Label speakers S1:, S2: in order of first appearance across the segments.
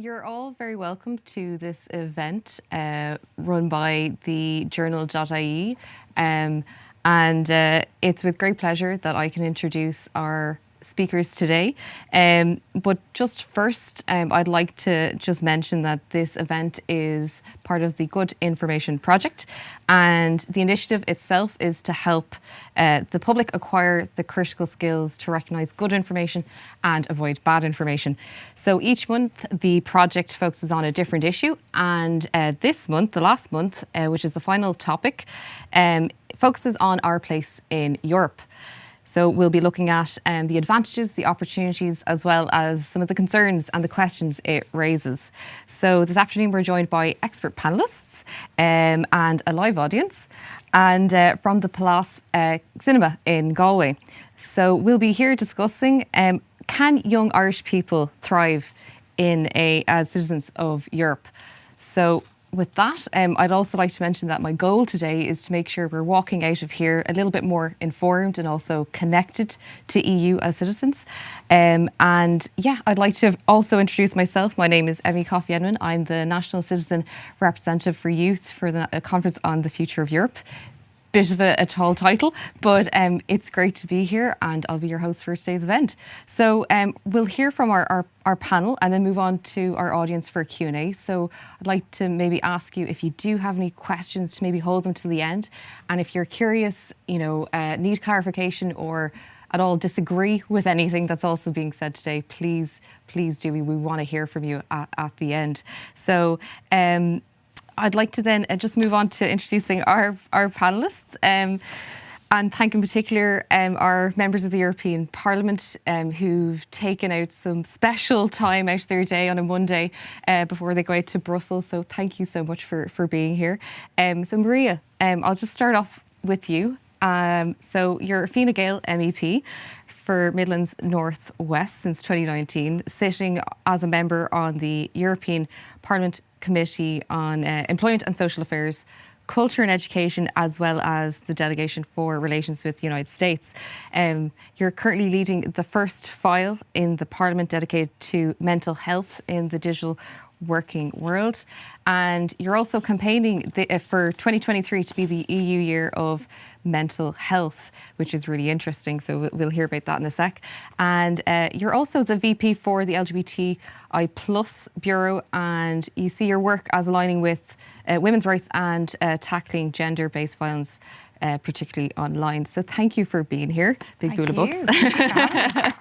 S1: You're all very welcome to this event run by TheJournal.ie, and it's with great pleasure that I can introduce our speakers today. But just first, I'd like to just mention that this event is part of the Good Information Project, and the initiative itself is to help the public acquire the critical skills to recognise good information and avoid bad information. So each month the project focuses on a different issue, and this month, the last month, which is the final topic, focuses on our place in Europe. So we'll be looking at the advantages, the opportunities, as well as some of the concerns and the questions it raises. So this afternoon we're joined by expert panellists and a live audience, and from the Palace Cinema in Galway. So we'll be here discussing can young Irish people thrive as citizens of Europe? So with that, I'd also like to mention that my goal today is to make sure we're walking out of here a little bit more informed and also connected to EU as citizens. And yeah, I'd like to also introduce myself. My name is Emmy Coffey Nguyen. I'm the National Citizen Representative for Youth for the Conference on the Future of Europe. Bit of a tall title, but it's great to be here, and I'll be your host for today's event. So we'll hear from our panel and then move on to our audience for Q&A. So I'd like to maybe ask you, if you do have any questions, to maybe hold them to the end. And if you're curious, need clarification or at all disagree with anything that's also being said today, please do. We want to hear from you at the end. So I'd like to then just move on to introducing our panellists, and thank in particular our members of the European Parliament who've taken out some special time out of their day on a Monday before they go out to Brussels. So thank you so much for being here. So Maria, I'll just start off with you. So you're a Fine Gael MEP for Midlands North West since 2019, sitting as a member on the European Parliament Committee on Employment and Social Affairs, Culture and Education, as well as the Delegation for Relations with the United States. You're currently leading the first file in the Parliament dedicated to mental health in the digital working world. And you're also campaigning for 2023 to be the EU Year of Mental Health, which is really interesting. So we'll hear about that in a sec. And you're also the VP for the LGBTI Plus Bureau, and you see your work as aligning with women's rights and tackling gender-based violence, particularly online. So thank you for being here. Big boulabus.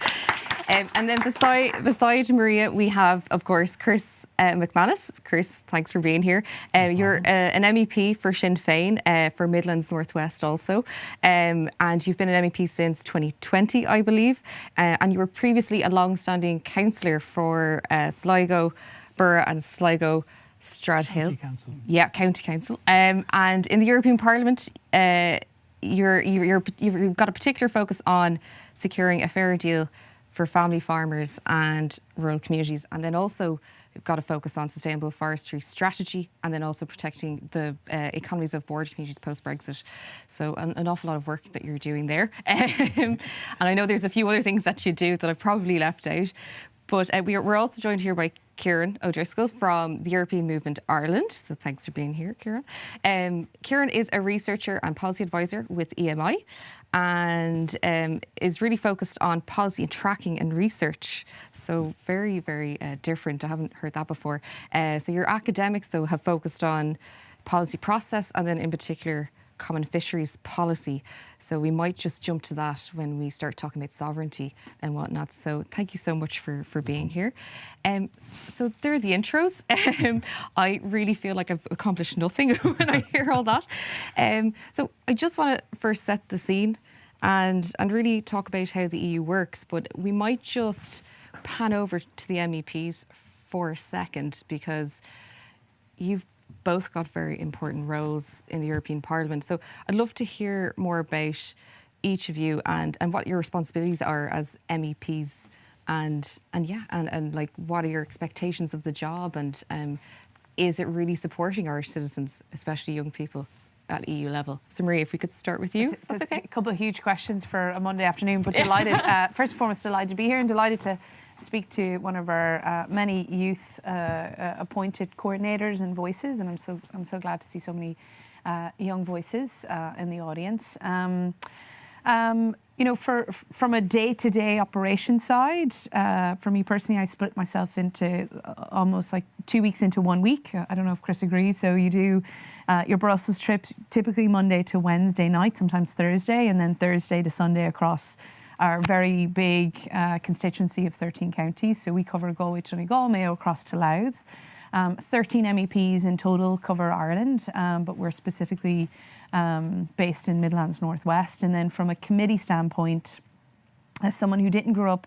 S1: And then beside Maria, we have, of course, Chris MacManus. Chris, thanks for being here. You're an MEP for Sinn Féin for Midlands North West also. And you've been an MEP since 2020, I believe. And you were previously a long-standing councillor for Sligo Borough and Sligo Strathill.
S2: County Council.
S1: Yeah, County Council. And in the European Parliament, you've got a particular focus on securing a fair deal for family farmers and rural communities, and then also we've got a focus on sustainable forestry strategy, and then also protecting the economies of border communities post-Brexit. So an awful lot of work that you're doing there. And I know there's a few other things that you do that I've probably left out, but we're also joined here by Ciaran O'Driscoll from the European Movement Ireland. So thanks for being here, Ciaran. Ciaran is a researcher and policy advisor with EMI, and is really focused on policy and tracking and research. So very, very different. I haven't heard that before. So your academics, though, have focused on policy process and then in particular common fisheries policy. So we might just jump to that when we start talking about sovereignty and whatnot. So thank you so much for being here. So there are the intros. I really feel like I've accomplished nothing when I hear all that. So I just want to first set the scene and really talk about how the EU works, but we might just pan over to the MEPs for a second, because you've both got very important roles in the European Parliament. So I'd love to hear more about each of you and what your responsibilities are as MEPs, and like what are your expectations of the job, and is it really supporting Irish citizens, especially young people, at EU level? So Maria, if we could start with you.
S3: That's okay. A couple of huge questions for a Monday afternoon, but delighted, first and foremost, delighted to be here and delighted to
S2: speak to one of our many youth appointed coordinators and voices, and I'm so glad to see so many young voices in the audience. You know, from a day-to-day operation side, for me personally, I split myself into almost like 2 weeks into 1 week. I don't know if Chris agrees. So you do your Brussels trip typically Monday to Wednesday night, sometimes Thursday, and then Thursday to Sunday across our very big constituency of 13 counties. So we cover Galway, Donegal, Mayo, across to Louth. 13 MEPs in total cover Ireland, but we're specifically based in Midlands Northwest. And then from a committee standpoint, as someone who didn't grow up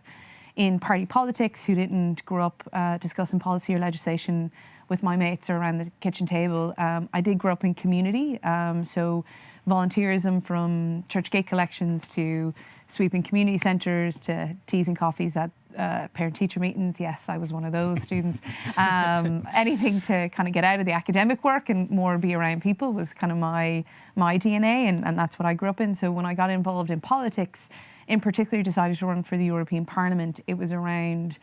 S2: in party politics, who didn't grow up discussing policy or legislation with my mates or around the kitchen table, I did grow up in community. So volunteerism, from church gate collections to sweeping community centres to teas and coffees at parent-teacher meetings. Yes, I was one of those students. Anything to kind of get out of the academic work and more be around people was kind of my DNA, and that's what I grew up in. So when I got involved in politics, in particular decided to run for the European Parliament, it was around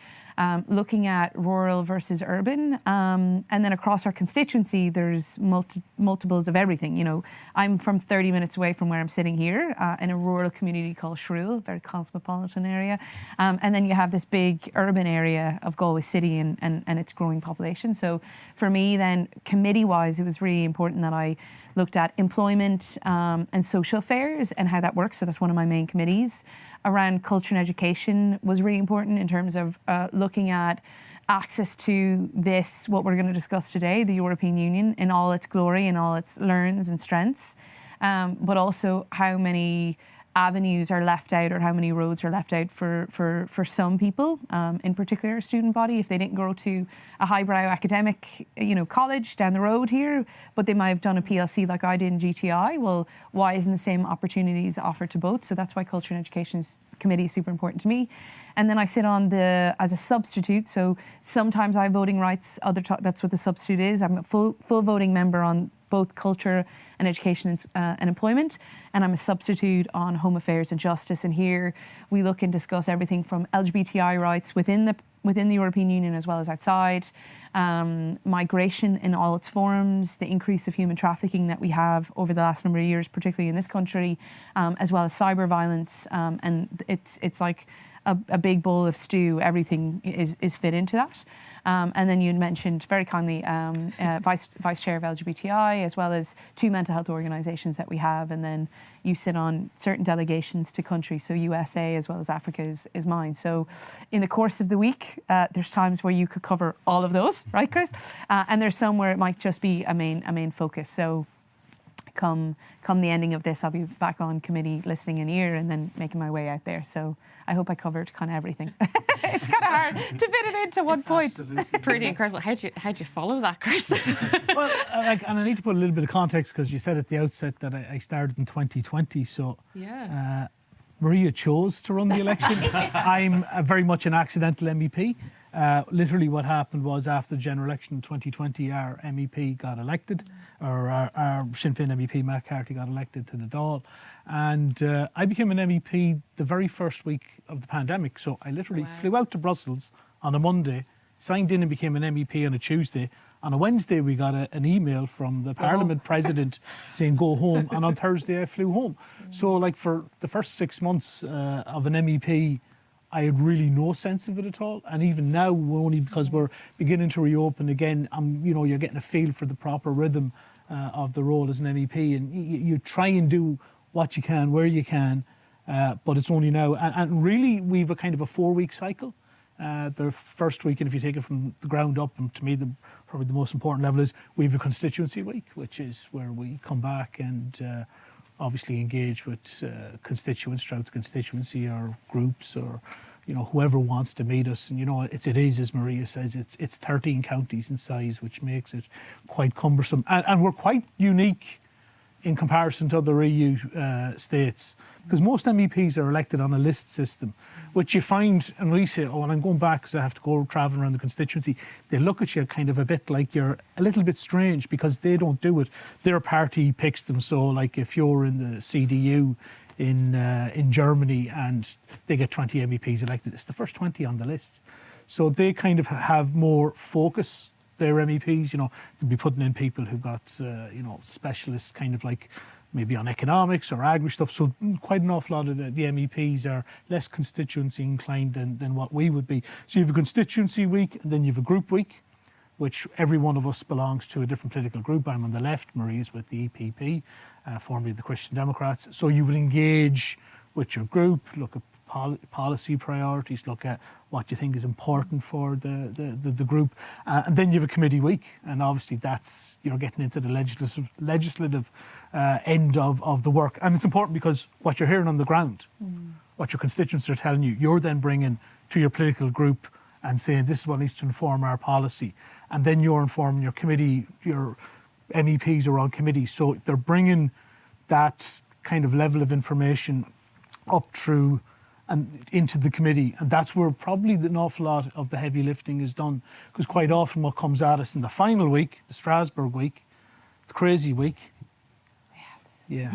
S2: looking at rural versus urban, and then across our constituency there's multiples of everything. You know, I'm from 30 minutes away from where I'm sitting here in a rural community called Shrule, very cosmopolitan area, and then you have this big urban area of Galway City and its growing population. So for me then, committee-wise, it was really important that I looked at employment and social affairs and how that works. So that's one of my main committees. Around culture and education was really important in terms of looking at access to this, what we're going to discuss today, the European Union in all its glory and all its learns and strengths, but also how many avenues are left out or how many roads are left out for some people, in particular student body, if they didn't go to a highbrow academic, you know, college down the road here, but they might have done a PLC like I did in GTI. Well, why isn't the same opportunities offered to both? So that's why Culture and Education Committee is super important to me. And then I sit on as a substitute. So sometimes I have voting rights. That's what the substitute is. I'm a full voting member on both culture and education and employment, and I'm a substitute on home affairs and justice. And here we look and discuss everything from LGBTI rights within the European Union as well as outside, migration in all its forms, the increase of human trafficking that we have over the last number of years, particularly in this country, as well as cyber violence, and it's like a big bowl of stew. Everything is fit into that. And then you mentioned very kindly Vice Chair of LGBTI, as well as 2 mental health organisations that we have. And then you sit on certain delegations to countries, so USA as well as Africa is mine. So in the course of the week, there's times where you could cover all of those, right, Chris? And there's some where it might just be a main focus. So come the ending of this, I'll be back on committee listening an ear and then making my way out there. So I hope I covered kind of everything. It's kind of hard to fit it into one point.
S3: Absolutely.
S1: Pretty incredible. How'd you follow that, Chris?
S3: Well, and I need to put a little bit of context, because you said at the outset that I started in 2020. So
S1: Yeah.
S3: Maria chose to run the election. I'm very much an accidental MEP. Literally what happened was, after the general election in 2020, our MEP got elected, or our Sinn Féin MEP, Matt Carty, got elected to the Dáil. And I became an MEP the very first week of the pandemic. So I literally flew out to Brussels on a Monday, signed in and became an MEP on a Tuesday. On a Wednesday, we got an email from the Parliament President saying, go home. And on Thursday, I flew home. So like for the first 6 months of an MEP, I had really no sense of it at all. And even now, only because we're beginning to reopen again, you're getting a feel for the proper rhythm of the role as an MEP. And you try and do what you can, where you can, but it's only now. And really, we've a kind of a 4-week cycle. The first week, and if you take it from the ground up, and to me, probably the most important level is we have a constituency week, which is where we come back and obviously engage with constituents throughout the constituency, or groups, or whoever wants to meet us. And it is, as Maria says, it's 13 counties in size, which makes it quite cumbersome. And we're quite unique in comparison to other EU states, because most MEPs are elected on a list system, which you find, and we say, oh, and I'm going back because I have to go travelling around the constituency, they look at you kind of a bit like you're a little bit strange, because they don't do it. Their party picks them. So like if you're in the CDU, in Germany, and they get 20 MEPs elected. It's the first 20 on the list. So they kind of have more focus, their MEPs. They'll be putting in people who've got, specialists kind of like maybe on economics or agri stuff. So quite an awful lot of the MEPs are less constituency inclined than what we would be. So you have a constituency week, and then you have a group week, which every one of us belongs to a different political group. I'm on the left, Maria's with the EPP, formerly the Christian Democrats. So you would engage with your group, look at policy priorities, look at what you think is important for the group, and then you have a committee week, and obviously that's getting into the legislative end of the work. And it's important because what you're hearing on the ground, what your constituents are telling you, you're then bringing to your political group and saying this is what needs to inform our policy, and then you're informing your committee, your MEPs are on committees, so they're bringing that kind of level of information up through and into the committee, and that's where probably an awful lot of the heavy lifting is done, because quite often what comes at us in the final week, the Strasbourg week, the crazy week, and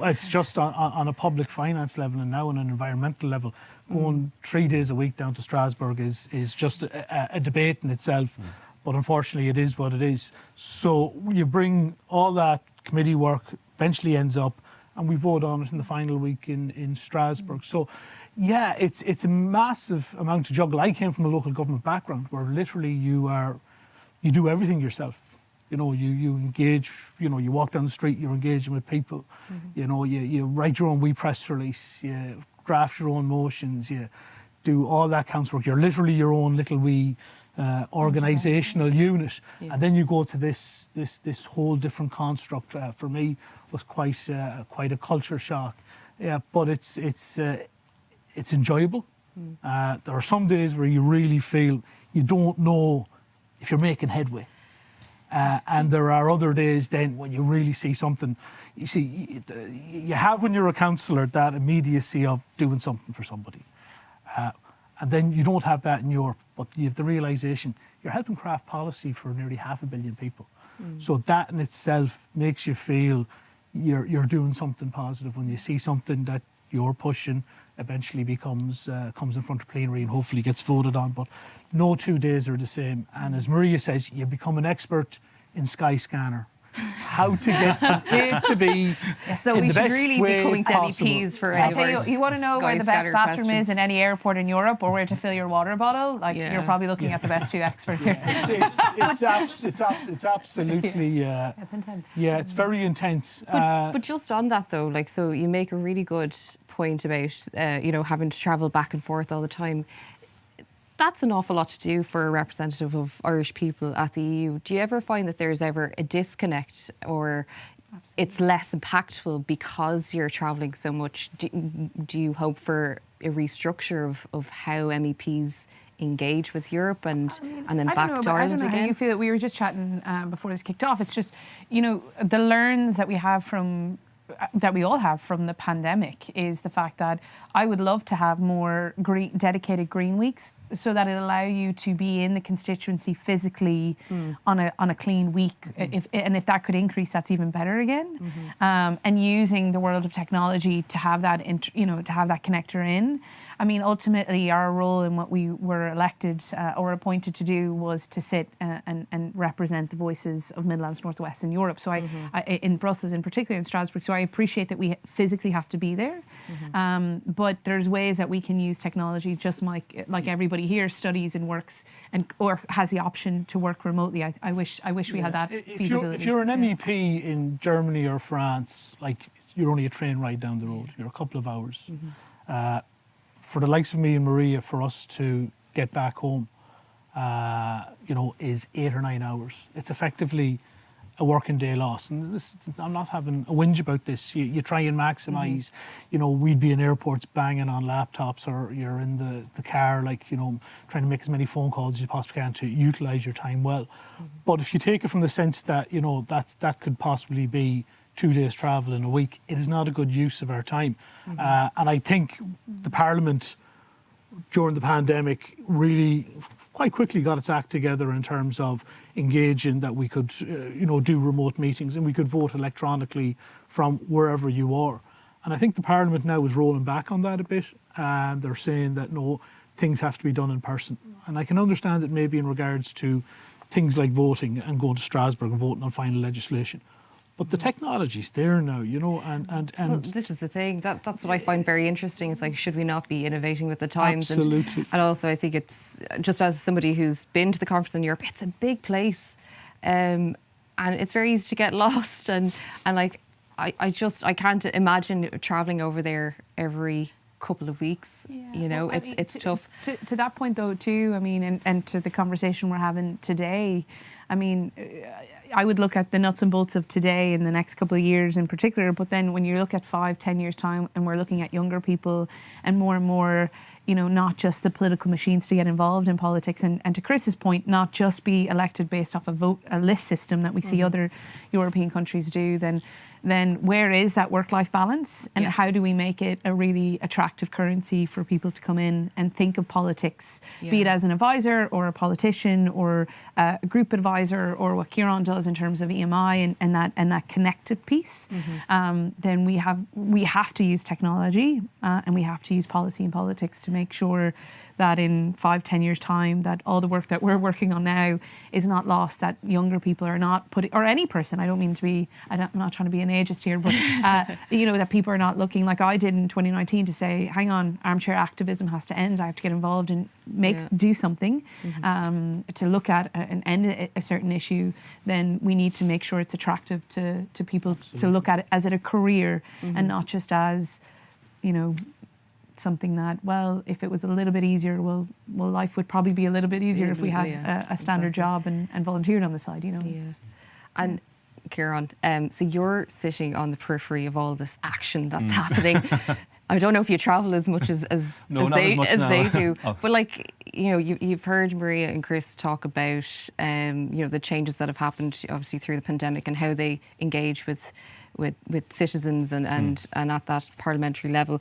S3: it's just on a public finance level and now on an environmental level, going 3 days a week down to Strasbourg is just a debate in itself. But unfortunately, it is what it is. So you bring all that committee work, eventually ends up, and we vote on it in the final week in Strasbourg. So, yeah, it's a massive amount to juggle. I came from a local government background where literally you do everything yourself. You engage. You walk down the street, you're engaging with people. You write your own wee press release. You draft your own motions. You do all that council work. You're literally your own little wee organisational unit, and then you go to this whole different construct. For me, was quite a culture shock. Yeah, but it's enjoyable. There are some days where you really feel you don't know if you're making headway, and there are other days then when you really see something. You see, you have when you're a councillor that immediacy of doing something for somebody. And then you don't have that in Europe, but you have the realisation you're helping craft policy for nearly 500 million people. So that in itself makes you feel you're doing something positive when you see something that you're pushing eventually comes in front of plenary and hopefully gets voted on. But no 2 days are the same. And as Maria says, you become an expert in Skyscanner. How to get from A to B.
S1: So we should really be coming to MEPs for any of our
S2: you want to know where the best bathroom is in any airport in Europe, or where to fill your water bottle? You're probably looking at the best two experts here.
S3: It's absolutely.
S2: It's intense.
S3: Yeah, it's very intense.
S1: But just on that though, so you make a really good point about having to travel back and forth all the time. That's an awful lot to do for a representative of Irish people at the EU. Do you ever find that there's ever a disconnect, or it's less impactful because you're travelling so much? Do you hope for a restructure of how MEPs engage with Europe and then back to Ireland again?
S2: How you feel. We were just chatting before this kicked off. It's just, the learns that we have that we all have from the pandemic is the fact that I would love to have more dedicated green weeks, so that it allow you to be in the constituency physically on a clean week. If that could increase, that's even better again. And using the world of technology to have that to have that connector in. I mean, ultimately, our role in what we were elected or appointed to do was to sit and represent the voices of Midlands, North West and Europe. So I in Brussels in particular, in Strasbourg, so I appreciate that we physically have to be there. But there's ways that we can use technology, just like everybody here studies and works or has the option to work remotely. I wish we had that feasibility.
S3: If you're an MEP in Germany or France, you're only a train ride down the road. You're a couple of hours. For the likes of me and Maria, for us to get back home, is 8 or 9 hours. It's effectively a working day loss. And I'm not having a whinge about this. You try and maximise. We'd be in airports banging on laptops, or you're in the car, trying to make as many phone calls as you possibly can to utilise your time well. But if you take it from the sense that, that could possibly be 2 days travel in a week, it is not a good use of our time. And I think the Parliament during the pandemic, really quite quickly got its act together in terms of engaging that we could, do remote meetings and we could vote electronically from wherever you are. And I think the Parliament now is rolling back on that a bit, and they're saying that no, things have to be done in person. And I can understand it maybe in regards to things like voting and going to Strasbourg and voting on final legislation. But the technology's there now, and
S1: well, this is the thing. That's what I find very interesting. Is like, should we not be innovating with the times?
S3: Absolutely.
S1: And also, I think it's just as somebody who's been to the conference in Europe, it's a big place, and it's very easy to get lost. And like, I can't imagine traveling over there every couple of weeks.
S2: Yeah.
S1: It's tough.
S2: To that point, though, too. I mean, and to the conversation we're having today. I mean, I would look at the nuts and bolts of today in the next couple of years in particular, but then when you look at 5-10 years time and we're looking at younger people and more, not just the political machines to get involved in politics, and to Chris's point, not just be elected based off a list system that we see other European countries do, then where is that work-life balance, and how do we make it a really attractive currency for people to come in and think of politics, be it as an advisor or a politician or a group advisor or what Ciaran does in terms of EMI and that connected piece. Then we have to use technology and we have to use policy and politics to make sure that in 5-10 years time that all the work that we're working on now is not lost, that younger people are not putting, or any person, I'm not trying to be an ageist here, but that people are not looking like I did in 2019 to say, hang on, armchair activism has to end, I have to get involved and do something to look at and end a certain issue. Then we need to make sure it's attractive to people to look at it as a career and not just as something that, well, if it was a little bit easier, well, life would probably be a little bit easier if we had a standard job and volunteered on the side,
S1: And Ciaran, so you're sitting on the periphery of all this action that's happening. I don't know if you travel as much as they do, but like, you've heard Maria and Chris talk about, the changes that have happened obviously through the pandemic and how they engage with citizens and at that parliamentary level.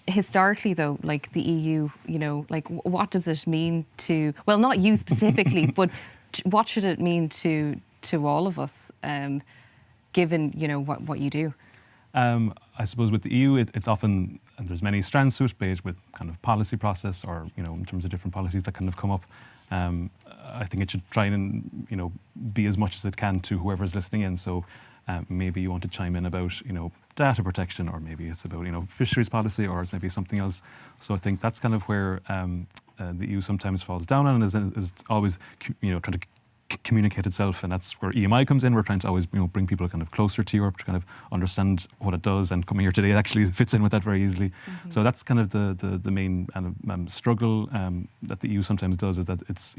S1: Historically, though, like the EU, like what does it mean to, well, not you specifically, but what should it mean to all of us, given, what you do?
S4: I suppose with the EU, it's often, and there's many strands to it, be it with kind of policy process or, in terms of different policies that kind of come up. I think it should try and, be as much as it can to whoever's listening in. So maybe you want to chime in about, data protection, or maybe it's about, fisheries policy, or it's maybe something else. So I think that's kind of where the EU sometimes falls down on, and is always, trying to communicate itself, and that's where EMI comes in. We're trying to always bring people kind of closer to Europe to kind of understand what it does, and coming here today actually fits in with that very easily. So that's kind of the main struggle that the EU sometimes does, is that it's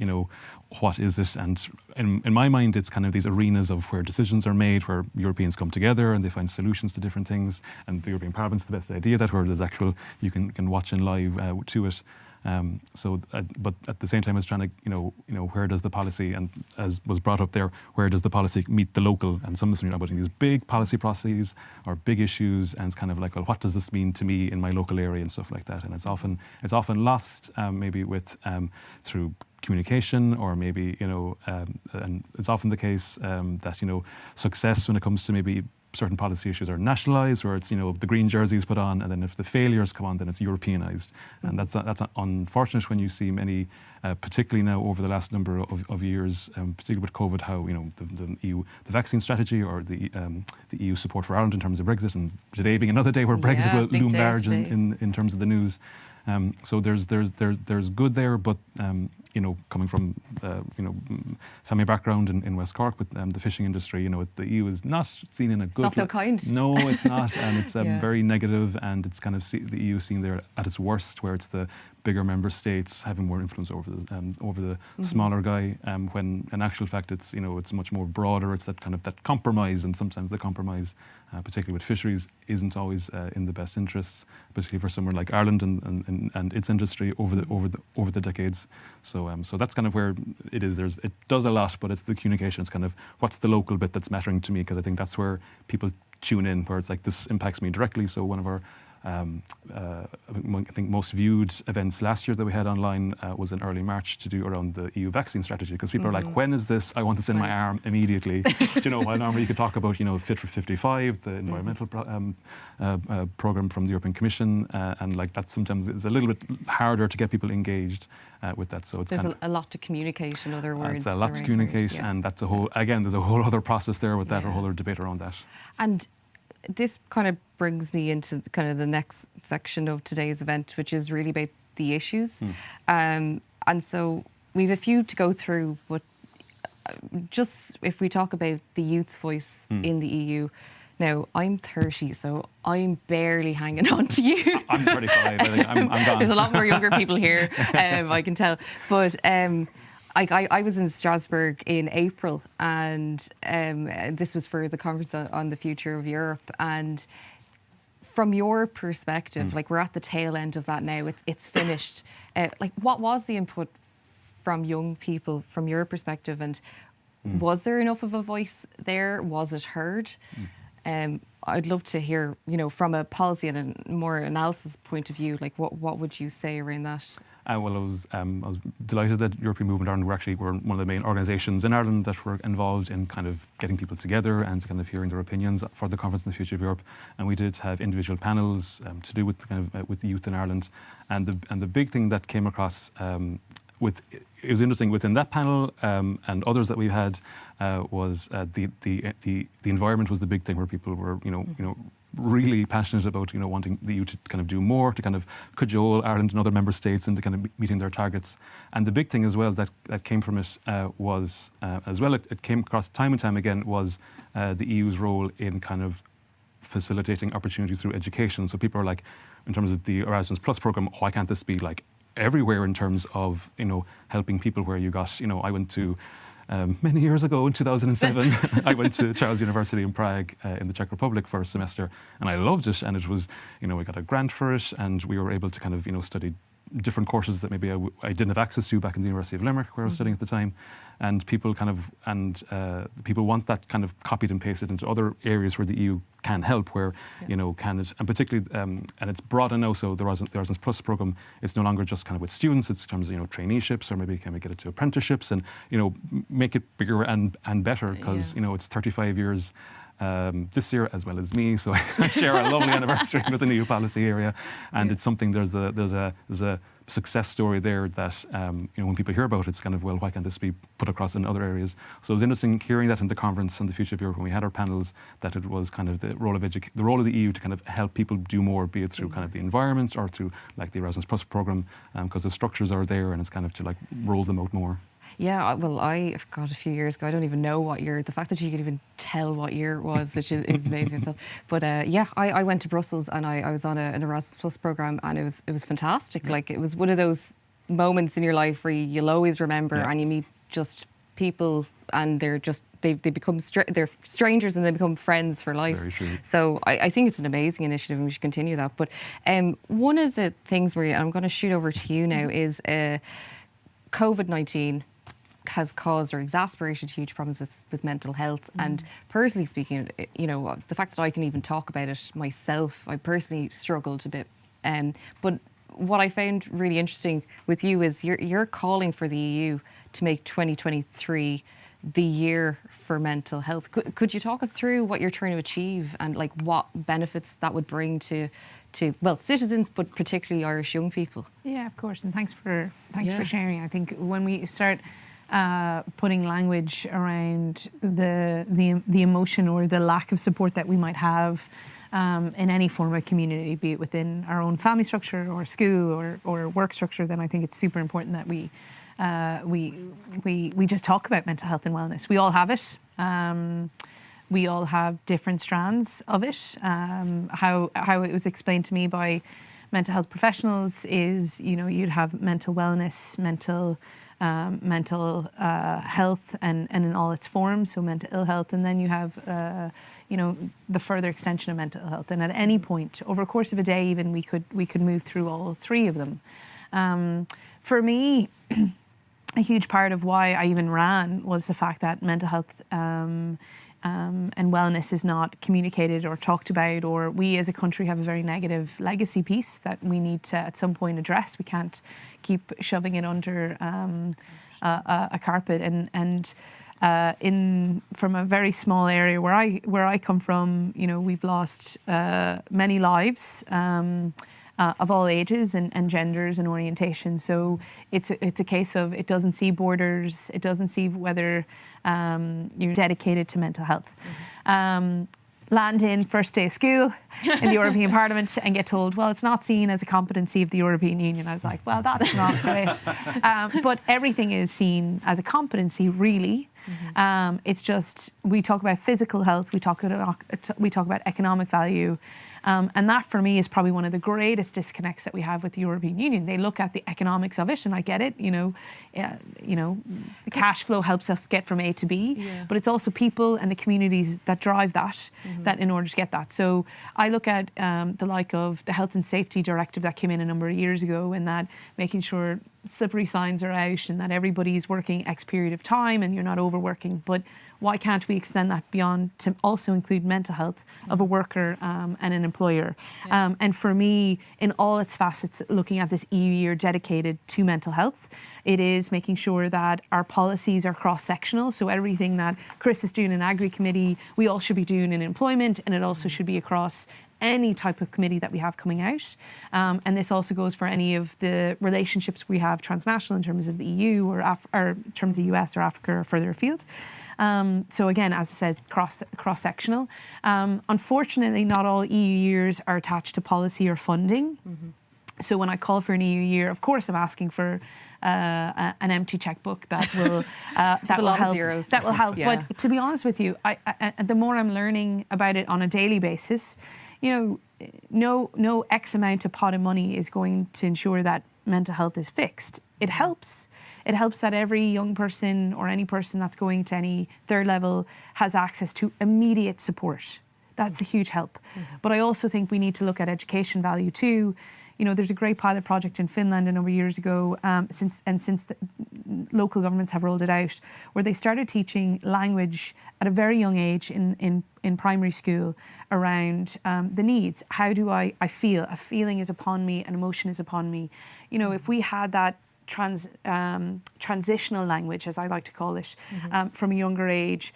S4: what is it? And in my mind, it's kind of these arenas of where decisions are made, where Europeans come together and they find solutions to different things, and the European Parliament's the best idea, that where there's actual, you can watch in live to it. But at the same time, it's trying to, where does the policy, and as was brought up there, where does the policy meet the local? And some of us are about these big policy processes or big issues, and it's kind of like, well, what does this mean to me in my local area and stuff like that? And it's often lost, maybe with through communication, or maybe and it's often the case that success when it comes to maybe certain policy issues are nationalised, where it's the green jerseys put on, and then if the failures come on, then it's Europeanised, and that's unfortunate when you see many, particularly now over the last number of years, particularly with COVID, how the EU, the vaccine strategy, or the EU support for Ireland in terms of Brexit, and today being another day where Brexit will loom large in terms of the news. So there's good there, but coming from family background in West Cork with the fishing industry, the EU is not seen in a good.
S1: It's not so kind.
S4: No, it's not, and it's very negative, and it's kind of the EU seen there at its worst, where it's the bigger member states having more influence over the smaller guy, when in actual fact it's it's much more broader. It's that kind of that compromise, and sometimes the compromise, particularly with fisheries, isn't always in the best interests, particularly for somewhere like Ireland and its industry over the decades. So that's kind of where it is. It does a lot, but it's the communication. It's kind of what's the local bit that's mattering to me, because I think that's where people tune in, where it's like, this impacts me directly. So one of our I think most viewed events last year that we had online was in early March to do around the EU vaccine strategy, because people are like, when is this? I want this in my arm immediately. While normally you could talk about, Fit for 55, the environmental program from the European Commission, and like that sometimes is a little bit harder to get people engaged with that. So it's
S1: there's a lot to communicate, in other words.
S4: It's a lot to communicate, and that's there's a whole other process there with that, a whole other debate around that.
S1: And this kind of brings me into kind of the next section of today's event, which is really about the issues. And so we have a few to go through, but just if we talk about the youth's voice in the EU. Now, I'm 30, so I'm barely hanging on to you.
S4: I'm 35, I think I'm gone.
S1: There's a lot more younger people here, I can tell. But I was in Strasbourg in April, and this was for the conference on the future of Europe. And from your perspective, like we're at the tail end of that now, it's finished. Like, what was the input from young people, from your perspective? And was there enough of a voice there? Was it heard? I'd love to hear, from a policy and a more analysis point of view, like what would you say around that?
S4: Well, I was delighted that European Movement Ireland were one of the main organisations in Ireland that were involved in kind of getting people together and kind of hearing their opinions for the conference on the future of Europe. And we did have individual panels to do with with the youth in Ireland. And the big thing that came across it was interesting within that panel and others that we had was the environment was the big thing, where people were really passionate about wanting the EU to kind of do more, to kind of cajole Ireland and other member states into kind of meeting their targets. And the big thing as well that came from it was as well it came across time and time again was the EU's role in kind of facilitating opportunities through education. So people are like, in terms of the Erasmus Plus program, why can't this be like everywhere in terms of helping people, where you got I went to many years ago in 2007 I went to Charles University in Prague in the Czech Republic for a semester, and I loved it, and it was we got a grant for it, and we were able to kind of study different courses that maybe I didn't have access to back in the University of Limerick, where I was studying at the time. And people people want that kind of copied and pasted into other areas where the EU can help, where can it, and particularly and it's broader now. So the Erasmus Plus program, it's no longer just kind of with students. It's in terms of traineeships, or maybe can we get it to apprenticeships, and make it bigger and better, because it's 35 years. This year as well as me, so I share a lovely anniversary with the new policy area, and it's something. There's a success story there that when people hear about it, it's kind of, well, why can't this be put across in other areas? So it was interesting hearing that in the conference on the future of Europe when we had our panels, that it was kind of the role of the EU to kind of help people do more, be it through kind of the environment or through like the Erasmus Plus program, because the structures are there, and it's kind of to like roll them out more.
S1: Yeah, well, a few years ago, I don't even know what year. The fact that you could even tell what year it was, which is amazing stuff. But I went to Brussels, and I was on an Erasmus Plus program, and it was fantastic. Yeah. Like, it was one of those moments in your life where you'll always remember, and you meet just people, and they're just they become they're strangers, and they become friends for life.
S4: Very true.
S1: So I think it's an amazing initiative, and we should continue that. But one of the things, Maria, I'm going to shoot over to you now, is COVID-19 has caused or exacerbated huge problems with mental health. And personally speaking, the fact that I can even talk about it myself, I personally struggled a bit. But what I found really interesting with you is you're calling for the EU to make 2023 the year for mental health. Could you talk us through what you're trying to achieve, and like what benefits that would bring to citizens, but particularly Irish young people?
S2: Yeah, of course, and thanks for sharing. I think when we start putting language around the emotion or the lack of support that we might have in any form of community, be it within our own family structure or school or work structure, then I think it's super important that we just talk about mental health and wellness. We all have it. We all have different strands of it. How it was explained to me by mental health professionals is, you'd have mental wellness, mental health and in all its forms, so mental ill health, and then you have the further extension of mental health. And at any point over the course of a day, even we could move through all three of them. For me, a huge part of why I even ran was the fact that mental health and wellness is not communicated or talked about, or we as a country have a very negative legacy piece that we need to at some point address. We can't keep shoving it under a carpet. And from a very small area where I come from, we've lost many lives of all ages and genders and orientation. So it's a case of, it doesn't see borders, it doesn't see whether you're dedicated to mental health. Land in first day of school in the European Parliament and get told, well, it's not seen as a competency of the European Union. I was like, well, that's not great. But everything is seen as a competency, really. It's just, we talk about physical health, we talk about economic value. And that, for me, is probably one of the greatest disconnects that we have with the European Union. They look at the economics of it, and I get it. The cash flow helps us get from A to B, but it's also people and the communities that drive that. That in order to get that. So I look at the like of the Health and Safety Directive that came in a number of years ago, and that making sure slippery signs are out and that everybody's working X period of time and you're not overworking. But why can't we extend that beyond to also include mental health of a worker and an employer? And for me, in all its facets, looking at this EU year dedicated to mental health, it is making sure that our policies are cross-sectional. So everything that Chris is doing in Agri Committee, we all should be doing in employment, and it also should be across any type of committee that we have coming out. And this also goes for any of the relationships we have transnational in terms of the EU or in terms of the US or Africa or further afield. So again, as I said, cross-sectional. Unfortunately, not all EU years are attached to policy or funding. So when I call for an EU year, of course I'm asking for an empty checkbook that will help. Zeros. That will help. Yeah. But to be honest with you, I the more I'm learning about it on a daily basis, no X amount of pot of money is going to ensure that mental health is fixed. It helps. It helps that every young person or any person that's going to any third level has access to immediate support. That's a huge help. But I also think we need to look at education value too. There's a great pilot project in Finland a number of years ago, since the local governments have rolled it out, where they started teaching language at a very young age in primary school around the needs. How do I feel? A feeling is upon me, an emotion is upon me. If we had that transitional language, as I like to call it, from a younger age,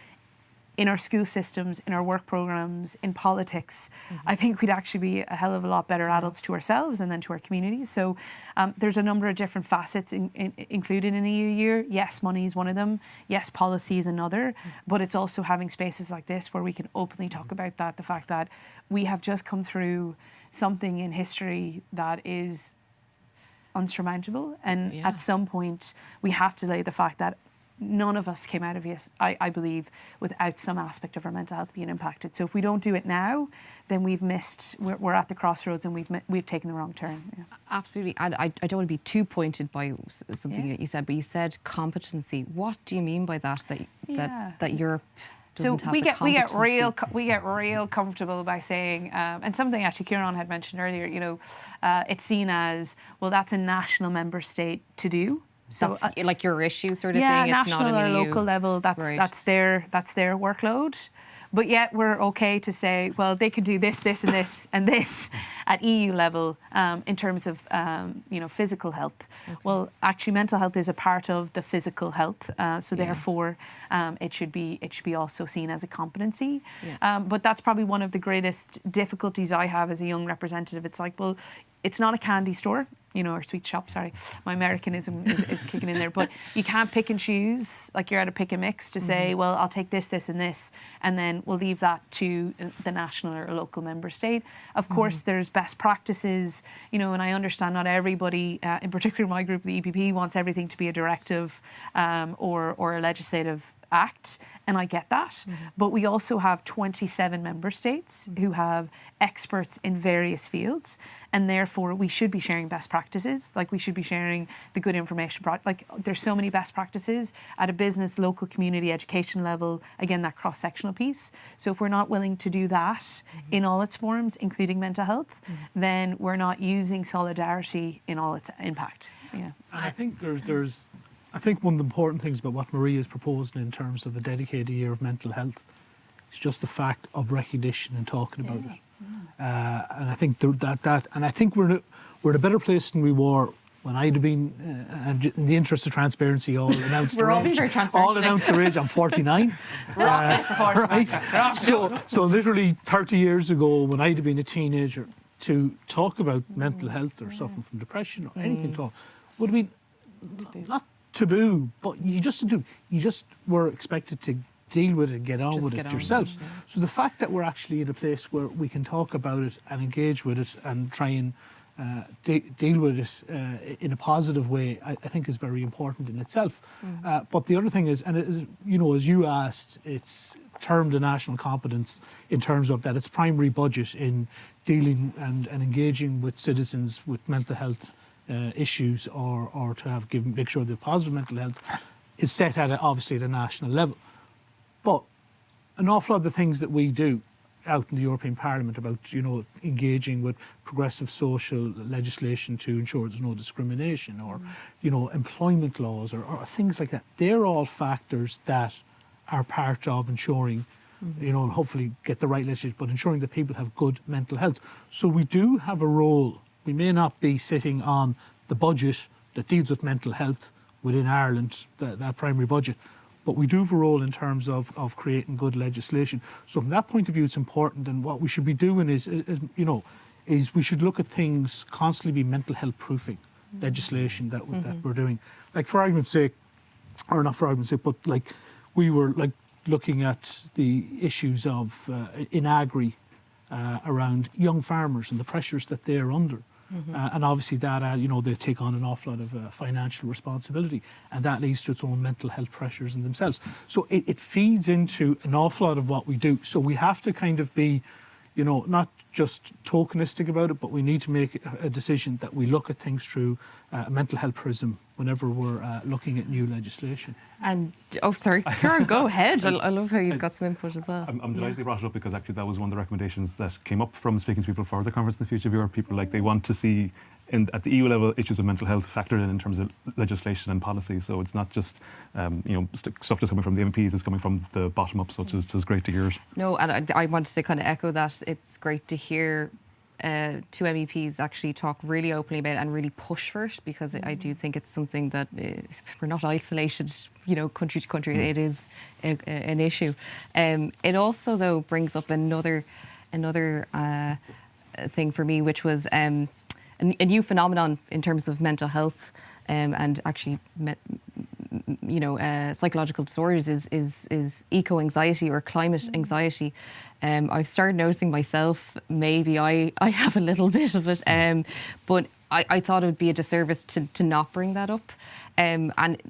S2: in our school systems, in our work programs, in politics, I think we'd actually be a hell of a lot better adults to ourselves and then to our communities. So there's a number of different facets included in a EU year. Yes, money is one of them. Yes, policy is another. But it's also having spaces like this where we can openly talk about that, the fact that we have just come through something in history that is unsurmountable. And at some point, we have to lay the fact that none of us came out of this, I believe, without some aspect of our mental health being impacted. So if we don't do it now, then we've missed, we're at the crossroads and we've taken the wrong turn. Yeah.
S1: Absolutely. And I don't want to be too pointed by something that you said, but you said competency. What do you mean by that, that Europe doesn't have the competency?
S2: We get real comfortable by saying, and something actually Ciaran had mentioned earlier, it's seen as, well, that's a national member state to do.
S1: So that's like your issue sort of thing.
S2: Yeah,
S1: it's
S2: national
S1: not an
S2: or
S1: EU.
S2: local level. That's their workload. But yet we're okay to say, well, they could do this, this, and this, and this at EU level in terms of physical health. Okay. Well, actually, mental health is a part of the physical health, therefore it should be also seen as a competency. Yeah. But that's probably one of the greatest difficulties I have as a young representative. It's like, well, it's not a candy store, or sweet shop, sorry. My Americanism is kicking in there. But you can't pick and choose, like you're at a pick and mix to say, well, I'll take this, this and this, and then we'll leave that to the national or local member state. Of course, there's best practices, and I understand not everybody, in particular my group, the EPP, wants everything to be a directive or a legislative act, and I get that. But we also have 27 member states who have experts in various fields, and therefore we should be sharing best practices. Like we should be sharing the good information. Like there's so many best practices at a business, local, community, education level. Again, that cross-sectional piece. So if we're not willing to do that in all its forms, including mental health, then we're not using solidarity in all its impact. Yeah.
S3: And I think I think one of the important things about what Maria is proposing in terms of a dedicated year of mental health It's just the fact of recognition and talking about it. And I think and I think we're in a better place than we were when I'd have been, and in the interest of transparency, all announced
S1: We're
S3: their
S1: all being
S3: age.
S1: very transparent
S3: All announced their age. I'm 49. Right. So literally 30 years ago, when I'd have been a teenager, to talk about mental health or suffering from depression or anything at all would have been not taboo, but you just were expected to deal with it and get on with it yourself. So the fact that we're actually in a place where we can talk about it and engage with it and try and deal with it in a positive way, I think is very important in itself. But the other thing is, and it is, as you asked, it's termed a national competence in terms of that its primary budget in dealing and engaging with citizens with mental health issues or to make sure they're positive mental health is set obviously at a national level. But an awful lot of the things that we do out in the European Parliament about, engaging with progressive social legislation to ensure there's no discrimination or, employment laws or things like that, they're all factors that are part of ensuring, hopefully get the right legislation, but ensuring that people have good mental health. So we do have a role. We may not be sitting on the budget that deals with mental health within Ireland, that primary budget, but we do have a role in terms of creating good legislation. So from that point of view, it's important. And what we should be doing is we should look at things constantly be mental health proofing legislation that we're doing. Like for argument's sake, or not for argument's sake, but like we were like looking at the issues of in agri around young farmers and the pressures that they're under. And obviously that, they take on an awful lot of financial responsibility, and that leads to its own mental health pressures in themselves. So it feeds into an awful lot of what we do. So we have to kind of be, not just tokenistic about it, but we need to make a decision that we look at things through a mental health prism whenever we're looking at new legislation.
S1: And, sorry, Ciaran, go ahead. I love how you've got some input as well.
S4: I'm delighted you brought it up because actually that was one of the recommendations that came up from speaking to people for the conference in the future of Europe. People they want to see at the EU level issues of mental health factored in terms of legislation and policy. So it's not just stuff just coming from the MPs, it's coming from the bottom up. So it's great to hear it. No,
S1: and I wanted to kind of echo that. It's great to hear two MEPs actually talk really openly about it and really push for it, because I do think it's something that we're not isolated, country to country. It is an issue. It also, though, brings up another thing for me, which was a new phenomenon in terms of mental health and actually psychological disorders is eco-anxiety or climate anxiety. I've started noticing myself, maybe I have a little bit of it, but I thought it would be a disservice to not bring that up. And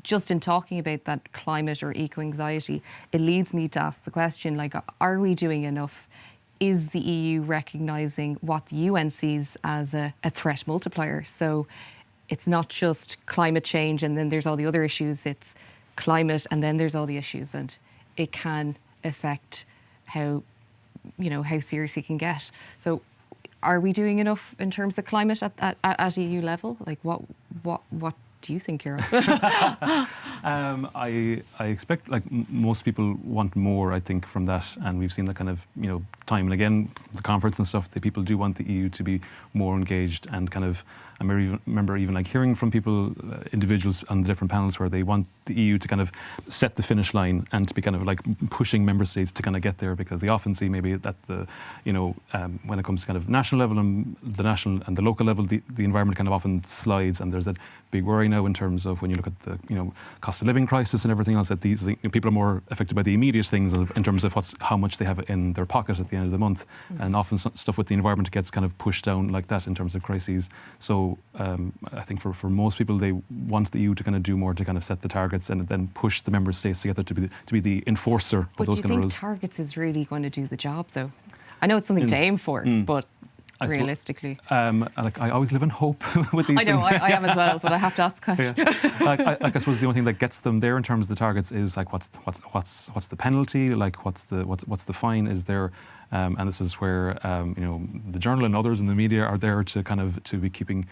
S1: just in talking about that climate or eco-anxiety, it leads me to ask the question, are we doing enough? Is the EU recognising what the UN sees as a threat multiplier? So it's not just climate change and then there's all the other issues, it's climate and then there's all the issues, and it can affect how serious it can get. So are we doing enough in terms of climate at EU level? What do you think, Ciaran?
S4: I expect most people want more, I think, from that, and we've seen that kind of time and again the conference and stuff, that people do want the EU to be more engaged and kind of. I remember even hearing from people, individuals on the different panels, where they want the EU to kind of set the finish line and to be kind of pushing member states to kind of get there, because they often see maybe that when it comes to kind of national level and the national and the local level, the environment kind of often slides, and there's that big worry now in terms of when you look at the cost of living crisis and everything else, that these people are more affected by the immediate things in terms of how much they have in their pocket at the end of the month, and often stuff with the environment gets kind of pushed down like that in terms of crises. So I think for most people, they want the EU to kind of do more to kind of set the targets and then push the member states together to be the enforcer of those kind of rules.
S1: But do you think targets is really going to do the job, though? I know it's something to aim for, but realistically?
S4: I always live in hope with these
S1: I know,
S4: things.
S1: I am as well, but I have to ask the question.
S4: Yeah. I suppose the only thing that gets them there in terms of the targets is like what's the penalty, like what's the fine is there. And this is where the Journal and others in the media are there to be keeping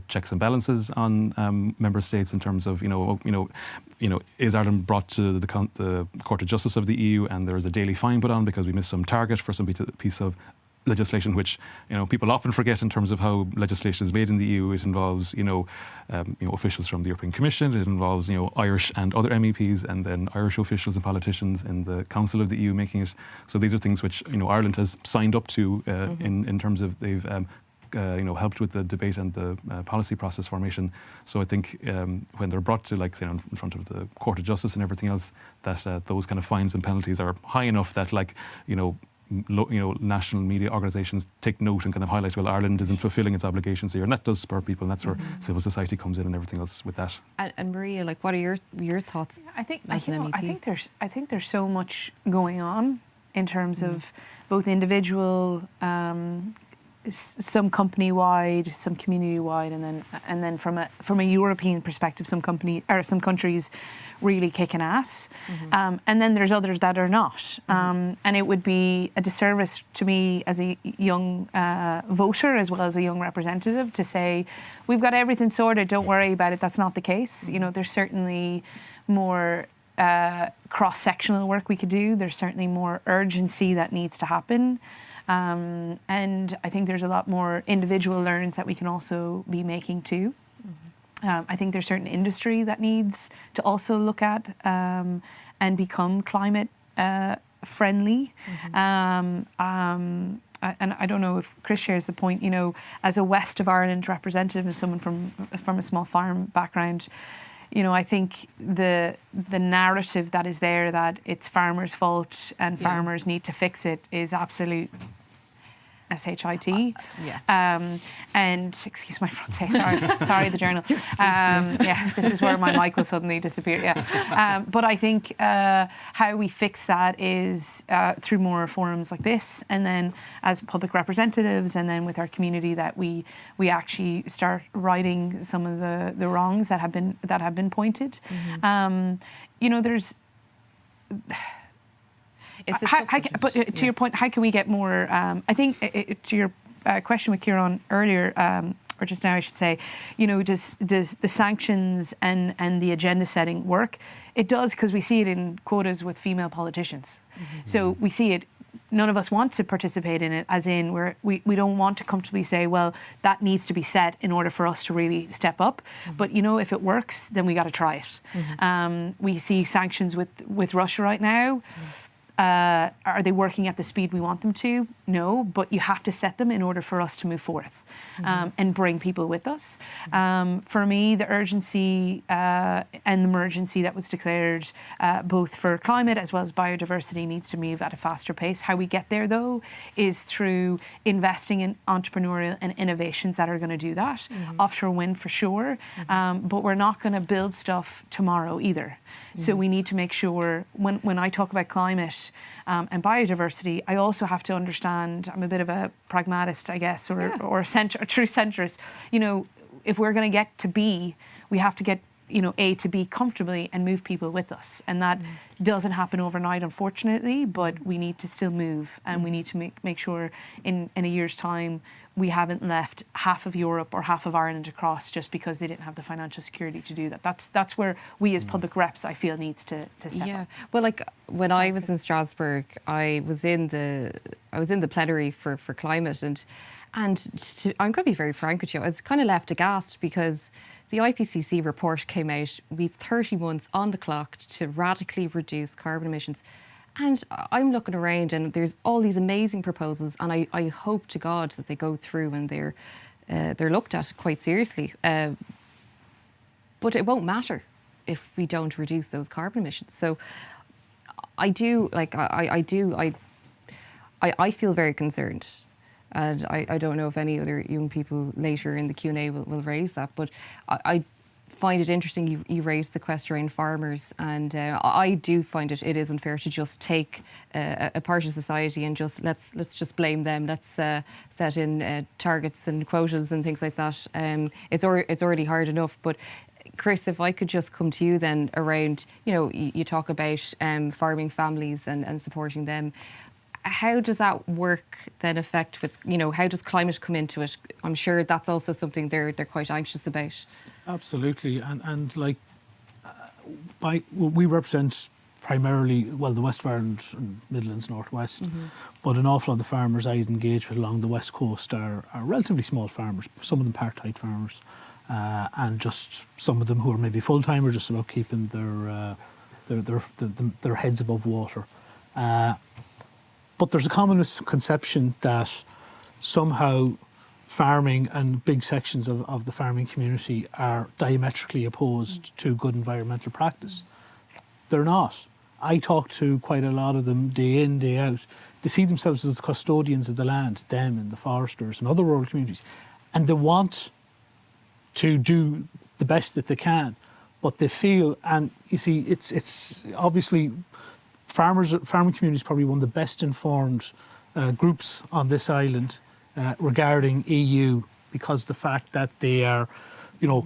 S4: checks and balances on member states in terms of is Ireland brought to the Court of Justice of the EU and there is a daily fine put on because we missed some target for some piece of legislation, which people often forget in terms of how legislation is made in the EU. It involves officials from the European Commission. It involves Irish and other MEPs, and then Irish officials and politicians in the Council of the EU making it. So these are things which Ireland has signed up to in terms of they've helped with the debate and the policy process formation. So I think when they're brought to, like, say, in front of the Court of Justice and everything else, that those kind of fines and penalties are high enough that, like, national media organisations take note and kind of highlight, well, Ireland isn't fulfilling its obligations here, and that does spur people, and that's where civil society comes in and everything else with that.
S1: And Maria, like, what are your thoughts?
S2: I think
S1: as an MEP?
S2: I think there's so much going on in terms of both individual, some company-wide, some community-wide, and then from a European perspective, some countries really kicking ass, and then there's others that are not. And it would be a disservice to me as a young voter as well as a young representative to say, we've got everything sorted, don't worry about it. That's not the case. There's certainly more cross-sectional work we could do. There's certainly more urgency that needs to happen. And I think there's a lot more individual learns that we can also be making too. I think there's certain industry that needs to also look at and become climate friendly. And I don't know if Chris shares the point, as a West of Ireland representative and someone from a small farm background, I think the narrative that is there that it's farmers' fault and farmers need to fix it is absolute SHIT. And excuse my front say, sorry, the Journal. This is where my mic will suddenly disappear. But I think how we fix that is through more forums like this, and then as public representatives, and then with our community, that we actually start righting some of the wrongs that have been pointed. There's. To your point, how can we get more? I think to your question with Ciaran earlier, or just now, I should say, does the sanctions and the agenda setting work? It does, because we see it in quotas with female politicians. So we see it. None of us want to participate in it, as in we don't want to comfortably say, well, that needs to be set in order for us to really step up. But if it works, then we got to try it. We see sanctions with Russia right now. Are they working at the speed we want them to? No, but you have to set them in order for us to move forth and bring people with us. For me, the urgency and the emergency that was declared both for climate as well as biodiversity needs to move at a faster pace. How we get there, though, is through investing in entrepreneurial and innovations that are going to do that. Offshore wind for sure, but we're not going to build stuff tomorrow either. So we need to make sure, when I talk about climate and biodiversity, I also have to understand, I'm a bit of a pragmatist, I guess, or a true centrist. If we're going to get to B, we have to get A to B comfortably and move people with us. And that doesn't happen overnight, unfortunately, but we need to still move, and we need to make sure in a year's time we haven't left half of Europe or half of Ireland across just because they didn't have the financial security to do that. That's where we as public reps, I feel, needs to step up.
S1: Well, like when I was in Strasbourg, I was in the plenary for climate, and I'm going to be very frank with you, I was kind of left aghast because the IPCC report came out. We've 30 months on the clock to radically reduce carbon emissions. And I'm looking around and there's all these amazing proposals, and I hope to God that they go through and they're looked at quite seriously. But it won't matter if we don't reduce those carbon emissions. So I feel very concerned. And I don't know if any other young people later in the Q&A will raise that, but I find it interesting you raised the question around farmers, and I do find it is unfair to just take a part of society and just let's just blame them. Let's set in targets and quotas and things like that. It's already hard enough, but Chris, if I could just come to you then around, you talk about farming families and supporting them. How does that work then affect with, how does climate come into it? I'm sure that's also something they're quite anxious about.
S3: Absolutely. And like, we represent primarily, the West of Ireland and Midlands, Northwest, but an awful lot of the farmers I'd engage with along the West Coast are relatively small farmers, some of them part-time farmers, and just some of them who are maybe full-time or just about keeping their heads above water. But there's a common misconception that somehow farming and big sections of the farming community are diametrically opposed to good environmental practice. They're not. I talk to quite a lot of them day in, day out. They see themselves as the custodians of the land, them and the foresters and other rural communities, and they want to do the best that they can. But they feel, and you see, it's obviously farming community is probably one of the best informed groups on this island regarding EU, because the fact that they are,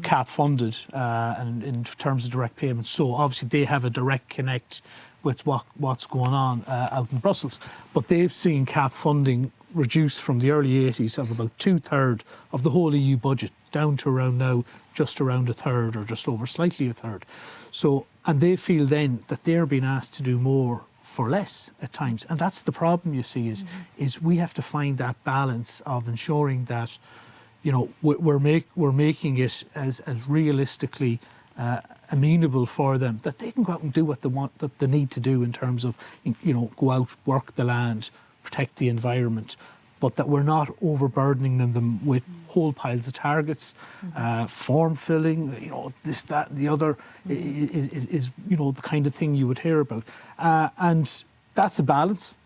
S3: cap funded and in terms of direct payments. So obviously they have a direct connect with what's going on out in Brussels. But they've seen cap funding reduced from the early 80s of about 2/3 of the whole EU budget down to around now just around 1/3 or just over slightly 1/3. So, and they feel then that they're being asked to do more for less at times. And that's the problem, you see, is we have to find that balance of ensuring that, we're making it as realistically amenable for them, that they can go out and do what they want, that they need to do in terms of, go out, work the land, protect the environment, but that we're not overburdening them with whole piles of targets, form filling, this, that, and the other is the kind of thing you would hear about. And that's a balance.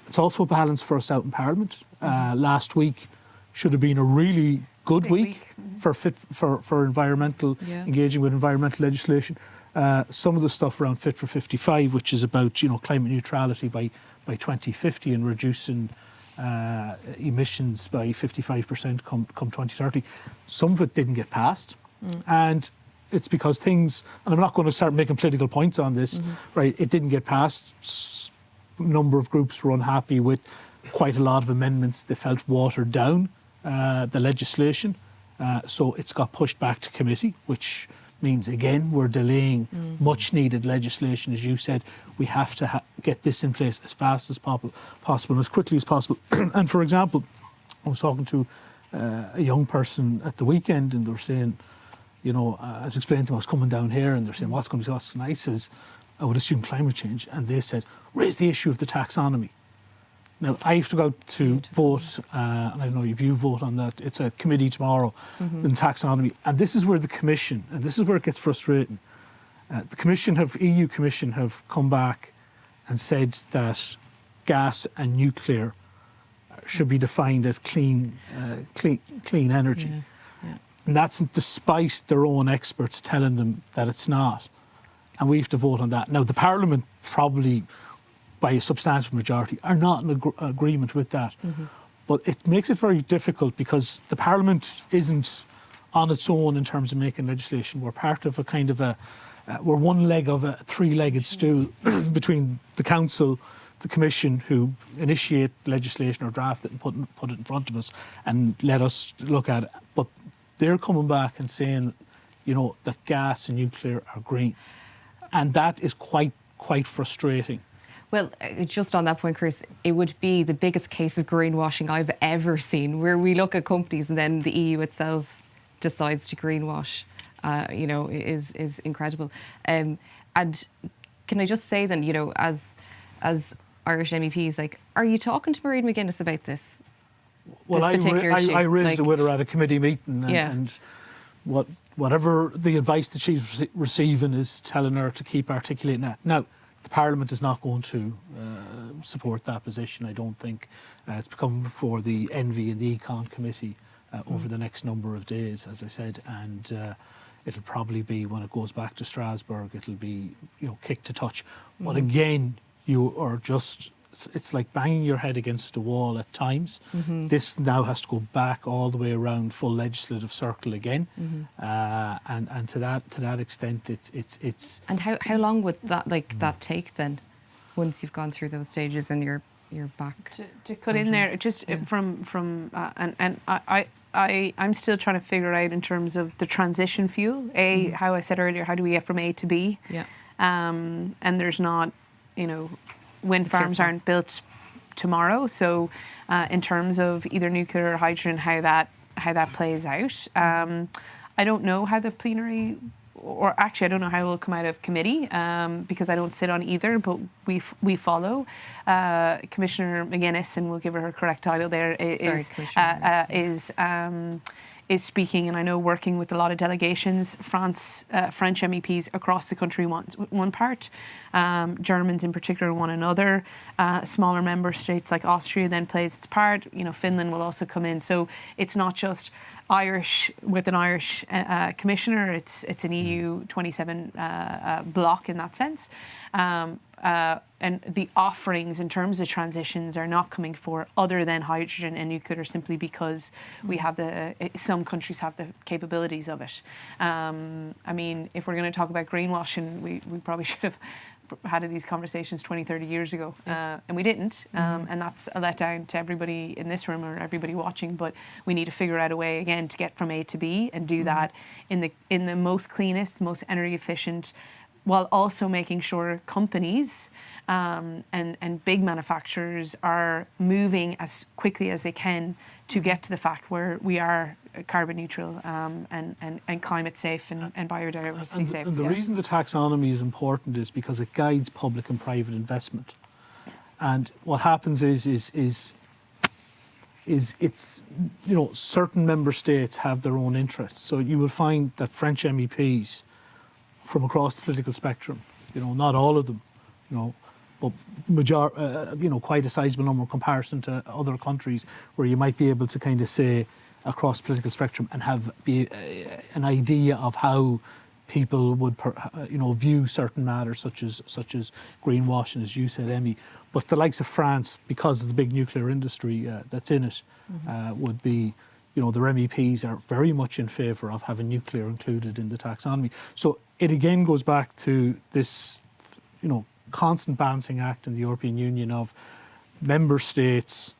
S3: It's also a balance for us out in Parliament. Last week should have been a really good week for environmental, engaging with environmental legislation. Some of the stuff around Fit for 55, which is about climate neutrality by 2050 and reducing emissions by 55% come 2030. Some of it didn't get passed, and it's because things. And I'm not going to start making political points on this, right? It didn't get passed. A number of groups were unhappy with quite a lot of amendments. They felt watered down the legislation, so it's got pushed back to committee, which means, again, we're delaying much needed legislation. As you said, we have to get this in place as fast as possible and as quickly as possible. And for example, I was talking to a young person at the weekend, and they were saying, I was explaining to them I was coming down here, and they're saying, what's going to be us? And I says, I would assume climate change. And they said, raise the issue of the taxonomy. Now, I have to go out to vote, and I don't know if you vote on that. It's a committee tomorrow, in taxonomy. And this is where the Commission, and this is where it gets frustrating. The EU Commission have come back and said that gas and nuclear should be defined as clean energy. And that's despite their own experts telling them that it's not. And we have to vote on that. Now, the Parliament probably, by a substantial majority, are not in agreement with that. But it makes it very difficult because the Parliament isn't on its own in terms of making legislation. We're part of a kind of we're one leg of a three-legged stool between the Council, the Commission, who initiate legislation or draft it and put it in front of us and let us look at it. But they're coming back and saying, that gas and nuclear are green. And that is quite frustrating.
S1: Well, just on that point, Chris, it would be the biggest case of greenwashing I've ever seen, where we look at companies and then the EU itself decides to greenwash, is incredible. And can I just say then, as Irish MEPs, are you talking to Maria McGuinness about this?
S3: Well,
S1: I
S3: raised it with her at a committee meeting, and whatever the advice that she's receiving is telling her to keep articulating that. Now, the Parliament is not going to support that position, I don't think. It's become before the Envy and the Econ Committee over the next number of days, as I said, and it'll probably be, when it goes back to Strasbourg, it'll be, kicked to touch. But again, you are just, it's like banging your head against a wall at times. This now has to go back all the way around full legislative circle again, and to that extent, it's.
S1: And how long would that take then, once you've gone through those stages and you're back?
S2: To cut in there, just from I'm still trying to figure out in terms of the transition fuel. How I said earlier, how do we get from A to B?
S1: Yeah.
S2: And there's not, wind farms aren't built tomorrow. So, in terms of either nuclear or hydrogen, how that plays out, I don't know how the plenary. Or actually, I don't know how it will come out of committee because I don't sit on either, but we follow. Commissioner MacManus, and we'll give her correct title there, is speaking, and I know working with a lot of delegations, French MEPs across the country want one part, Germans in particular want another, smaller member states like Austria then plays its part, Finland will also come in. So it's not just Irish with an Irish commissioner, it's an EU 27 bloc in that sense. And the offerings in terms of transitions are not coming for other than hydrogen and nuclear simply because we have some countries have the capabilities of it. I mean, if we're going to talk about greenwashing, we probably should have had these conversations 20, 30 years ago, and we didn't, and that's a letdown to everybody in this room or everybody watching, but we need to figure out a way again to get from A to B and do that in the most cleanest, most energy efficient, while also making sure companies and big manufacturers are moving as quickly as they can to get to the fact where we are carbon neutral and climate safe and biodiversity safe.
S3: And the reason the taxonomy is important is because it guides public and private investment. And what happens is it's, certain member states have their own interests. So you will find that French MEPs from across the political spectrum, not all of them, but quite a sizable number in comparison to other countries where you might be able to kind of say across the political spectrum and have an idea of how people would view certain matters such as greenwashing, as you said, Emmy. But the likes of France, because of the big nuclear industry that's in it, would be, their MEPs are very much in favour of having nuclear included in the taxonomy. So it again goes back to this, constant balancing act in the European Union of member states,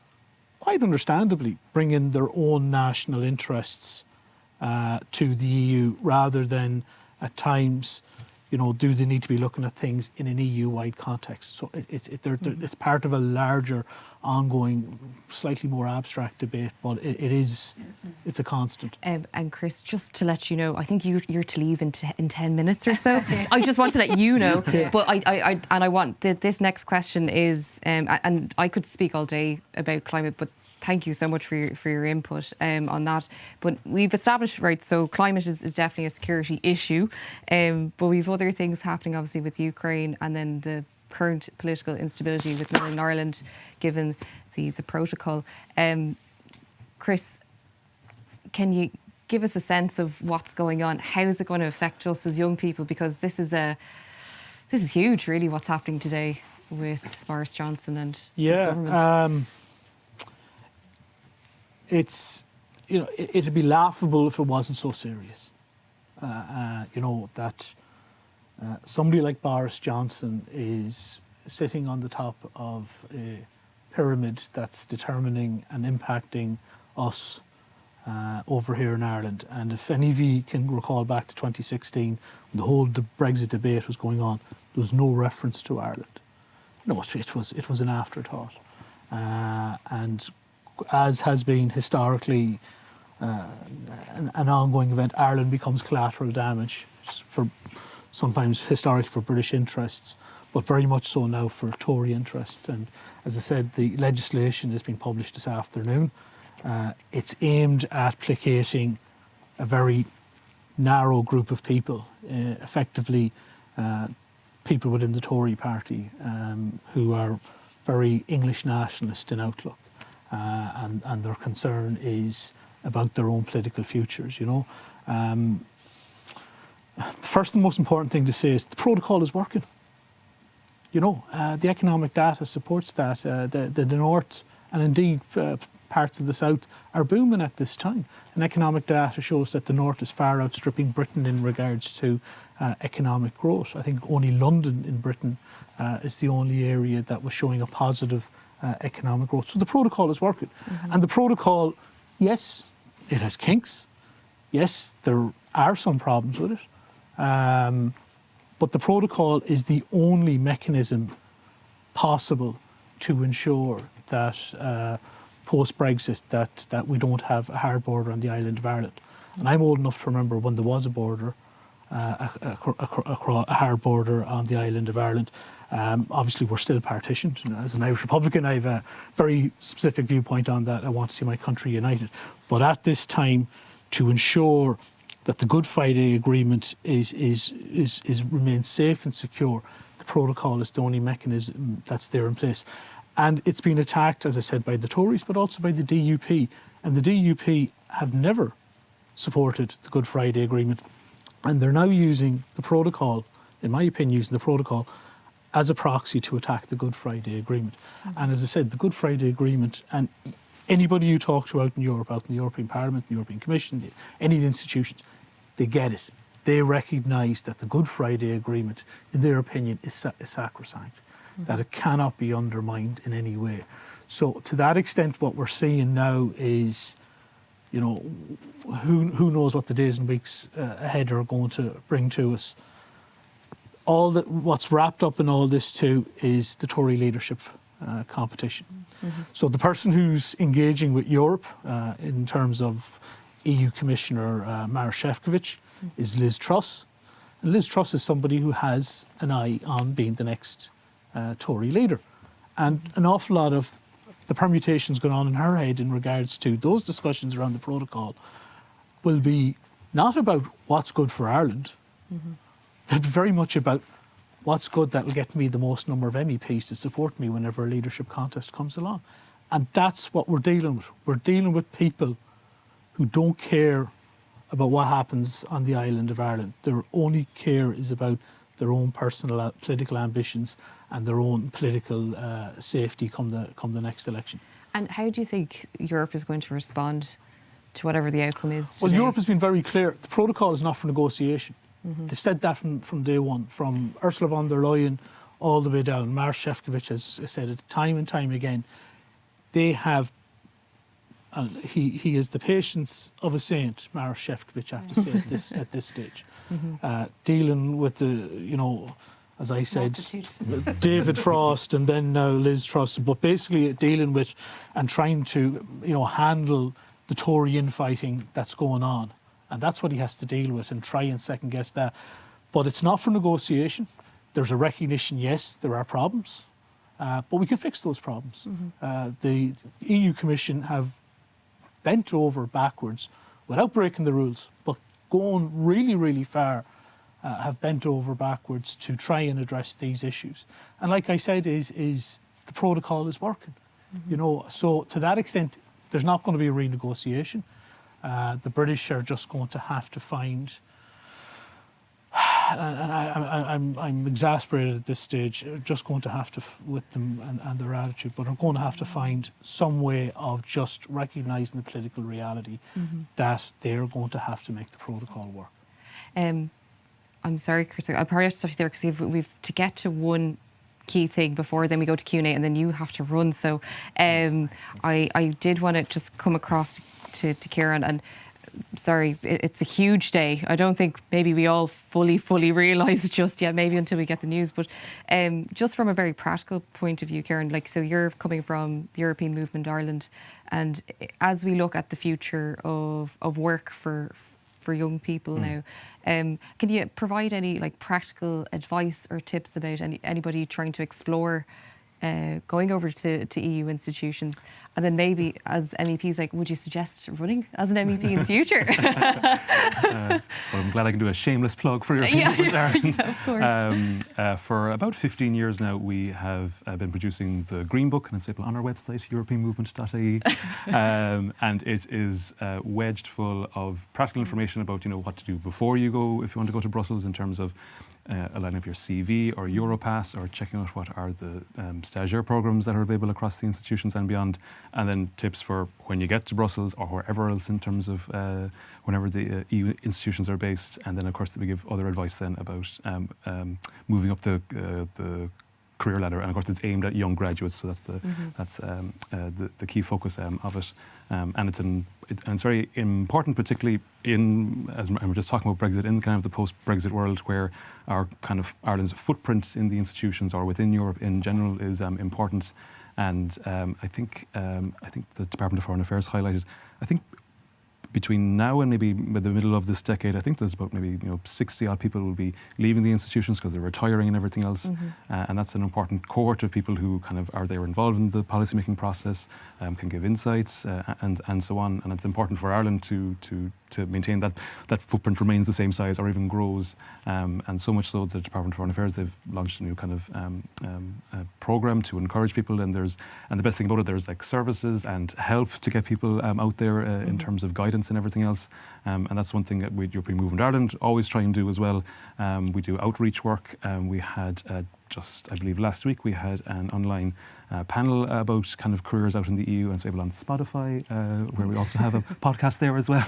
S3: quite understandably, bringing their own national interests to the EU rather than at times, do they need to be looking at things in an EU-wide context? So it's part of a larger, ongoing, slightly more abstract debate, but it's a constant.
S1: And Chris, just to let you know, I think you're to leave in 10 minutes or so. I just want to let you know. Yeah. But I want this next question is, and I could speak all day about climate, but thank you so much for your input on that. But we've established, right, so climate is definitely a security issue, but we've other things happening, obviously, with Ukraine and then the current political instability with Northern Ireland, given the protocol. Chris, can you give us a sense of what's going on? How is it going to affect us as young people? Because this is huge, really, what's happening today with Boris Johnson and his government. It'd be laughable if it wasn't so serious. That somebody like Boris Johnson is sitting on the top of a pyramid that's determining and impacting us over here in Ireland. And if any of you can recall back to 2016, when the whole Brexit debate was going on, there was no reference to Ireland. It was an afterthought. And as has been historically an ongoing event, Ireland becomes collateral damage sometimes historically for British interests, but very much so now for Tory interests. And as I said, the legislation is being published this afternoon. It's aimed at placating a very narrow group of people, effectively people within the Tory party who are very English nationalist in outlook. And their concern is
S3: about their own political futures, you know. The first and most important thing to say is the protocol is working. You know, the economic data supports that. The North and indeed parts of the South are booming at this time. And economic data shows that the North is far outstripping Britain in regards to economic growth. I think only London in Britain is the only area that was showing a positive economic growth. So the protocol is working. And the protocol, yes, it has kinks. Yes, there are some problems with it. But the protocol is the only mechanism possible to ensure that post-Brexit that we don't have a hard border on the island of Ireland. And I'm old enough to remember when there was a border, a hard border on the island of Ireland. Obviously, we're still partitioned. As an Irish Republican, I have a very specific viewpoint on that. I want to see my country united. But at this time, to ensure that the Good Friday Agreement remains safe and secure, the protocol is the only mechanism that's there in place. And it's been attacked, as I said, by the Tories, but also by the DUP. And the DUP have never supported the Good Friday Agreement. And they're now using the protocol, in my opinion, using the protocol as a proxy to attack the Good Friday Agreement. And as I said, the Good Friday Agreement, and anybody you talk to out in Europe, out in the European Parliament, the European Commission, any of the institutions, they get it. They recognise that the Good Friday Agreement, in their opinion, is sacrosanct, that it cannot be undermined in any way. So to that extent, what we're seeing now is, you know, who knows what the days and weeks ahead are going to bring to us. What's wrapped up in all this too is the Tory leadership competition. So the person who's engaging with Europe in terms of EU Commissioner Maroš Šefčovič is Liz Truss. And Liz Truss is somebody who has an eye on being the next Tory leader. And an awful lot of the permutations going on in her head in regards to those discussions around the protocol will be not about what's good for Ireland, they'll be very much about what's good that will get me the most number of MEPs to support me whenever a leadership contest comes along. And that's what we're dealing with. We're dealing with people who don't care about what happens on the island of Ireland. Their only care is about their own personal political ambitions and their own political safety come the next election.
S1: And how do you think Europe is going to respond to whatever the outcome is today?
S3: Well, Europe has been very clear. The protocol is not for negotiation. They've said that from day one, from Ursula von der Leyen all the way down. Maroš Šefčovič has said it time and time again. They have, he is the patience of a saint, Maroš Šefčovič, I have to say at this stage. Dealing with the, you know, as I said, David Frost and then now Liz Truss, but basically dealing with and trying to, you know, handle the Tory infighting that's going on. And that's what he has to deal with and try and second guess that. But it's not for negotiation. There's a recognition, yes, there are problems, but we can fix those problems. The EU Commission have bent over backwards without breaking the rules, but going really, really far, have bent over backwards to try and address these issues. And like I said, is the protocol is working. You know, so to that extent, there's not going to be a renegotiation. The British are just going to have to find, and I'm exasperated at this stage, just going to have to, with them and their attitude, but I'm going to have to find some way of just recognising the political reality that they're going to have to make the protocol work.
S1: I'm sorry, Chris, I'll probably have to stop you there because we've to get to one key thing before then we go to Q&A and then you have to run. So I did want to just come across to Ciaran, and sorry, it's a huge day. I don't think maybe we all fully realise just yet, maybe until we get the news, but just from a very practical point of view, Ciaran, like, so you're coming from the European Movement Ireland, and as we look at the future of work for young people now, can you provide any like practical advice or tips about anybody trying to explore going over to EU institutions, and then maybe as MEPs, like, would you suggest running as an MEP in the future?
S4: Well, I'm glad I can do a shameless plug for European Movement Ireland.
S1: Of course.
S4: For about 15 years now, we have been producing the Green Book, and it's available on our website, europeanmovement.ie. And it is wedged full of practical information about, what to do before you go, if you want to go to Brussels, in terms of lining up your CV or Europass, or checking out what are the stagiaire programmes that are available across the institutions and beyond, and then tips for when you get to Brussels or wherever else in terms of whenever the EU institutions are based. And then, of course, we give other advice then about moving up the career ladder, and of course it's aimed at young graduates, so that's the key focus of it, and it's very important, particularly as we're just talking about Brexit, in kind of the post-Brexit world, where our kind of Ireland's footprint in the institutions or within Europe in general is important. And I think the Department of Foreign Affairs highlighted, I think between now and maybe the middle of this decade, I think there's about maybe 60 odd people will be leaving the institutions because they're retiring and everything else, and that's an important cohort of people who kind of are there involved in the policy making process, can give insights and so on. And it's important for Ireland to maintain that footprint remains the same size or even grows, and so much so the Department of Foreign Affairs, they've launched a new kind of program to encourage people, and the best thing about it, there's like services and help to get people out there in terms of guidance and everything else, and that's one thing that we, European Movement Ireland, always try and do as well. We do outreach work. We had just, I believe last week, we had an online panel about kind of careers out in the EU, and so able on Spotify, where we also have a podcast there as well.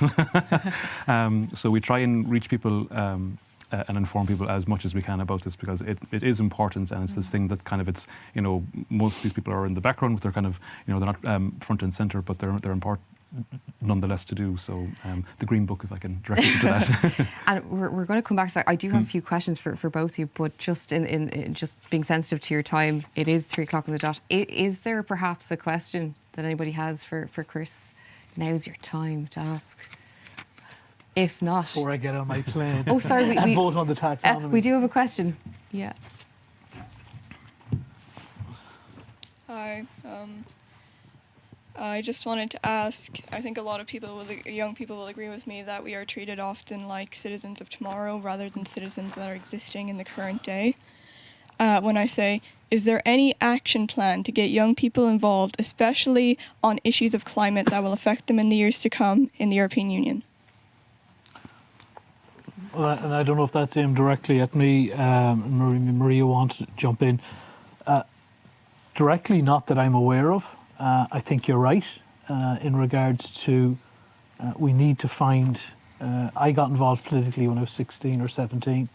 S4: So we try and reach people and inform people as much as we can about this, because it is important, and it's this thing that kind of most of these people are in the background, but they're kind of they're not front and centre, but they're important nonetheless to do. So the Green Book, if I can direct you to that.
S1: And we're going to come back to that. I do have a few questions for both of you, but just in just being sensitive to your time, it is 3 o'clock on the dot. Is there perhaps a question that anybody has for Chris? Now's your time to ask. If not,
S3: Before I get on my plane.
S1: Oh, sorry. We
S3: vote on the taxonomy.
S1: we do have a question. Yeah.
S5: Hi. I just wanted to ask, I think a lot of young people will agree with me that we are treated often like citizens of tomorrow rather than citizens that are existing in the current day. When I say, is there any action plan to get young people involved, especially on issues of climate that will affect them in the years to come in the European Union?
S3: Well, and I don't know if that's aimed directly at me. Maria wants to jump in. Directly, not that I'm aware of. I think you're right in regards to we need to find... I got involved politically when I was 16 or 17,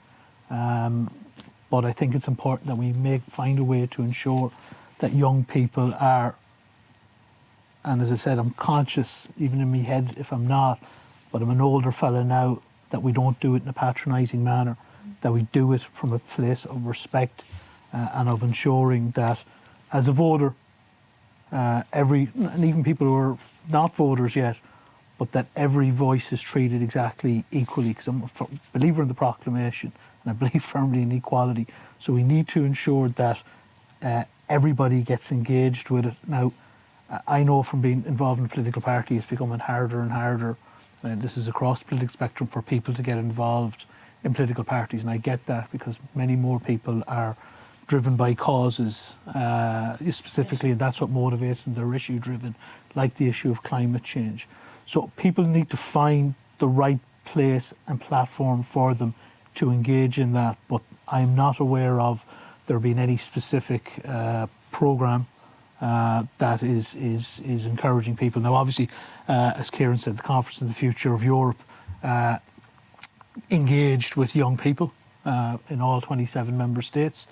S3: but I think it's important that we find a way to ensure that young people are... And as I said, I'm conscious, even in my head, if I'm not, but I'm an older fella now, that we don't do it in a patronising manner, that we do it from a place of respect and of ensuring that as a voter, and even people who are not voters yet, but that every voice is treated exactly equally, because I'm a believer in the proclamation and I believe firmly in equality. So we need to ensure that everybody gets engaged with it. Now, I know from being involved in a political party, it's becoming harder and harder, and this is across the political spectrum, for people to get involved in political parties, and I get that, because many more people are driven by causes, specifically, and that's what motivates them. They're issue driven, like the issue of climate change. So people need to find the right place and platform for them to engage in that, but I'm not aware of there being any specific programme that is encouraging people. Now, obviously, as Ciaran said, the Conference on the Future of Europe engaged with young people in all 27 member states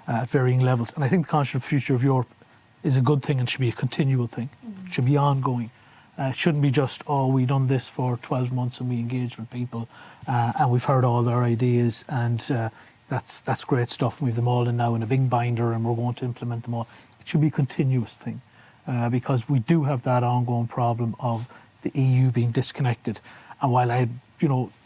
S3: at varying levels. And I think the Conference on the Future of Europe is a good thing and should be a continual thing. It should be ongoing. It shouldn't be just, we've done this for 12 months and we engage with people and we've heard all their ideas, and that's great stuff. We have them all in now in a big binder and we're going to implement them all. It should be a continuous thing because we do have that ongoing problem of the EU being disconnected. And while the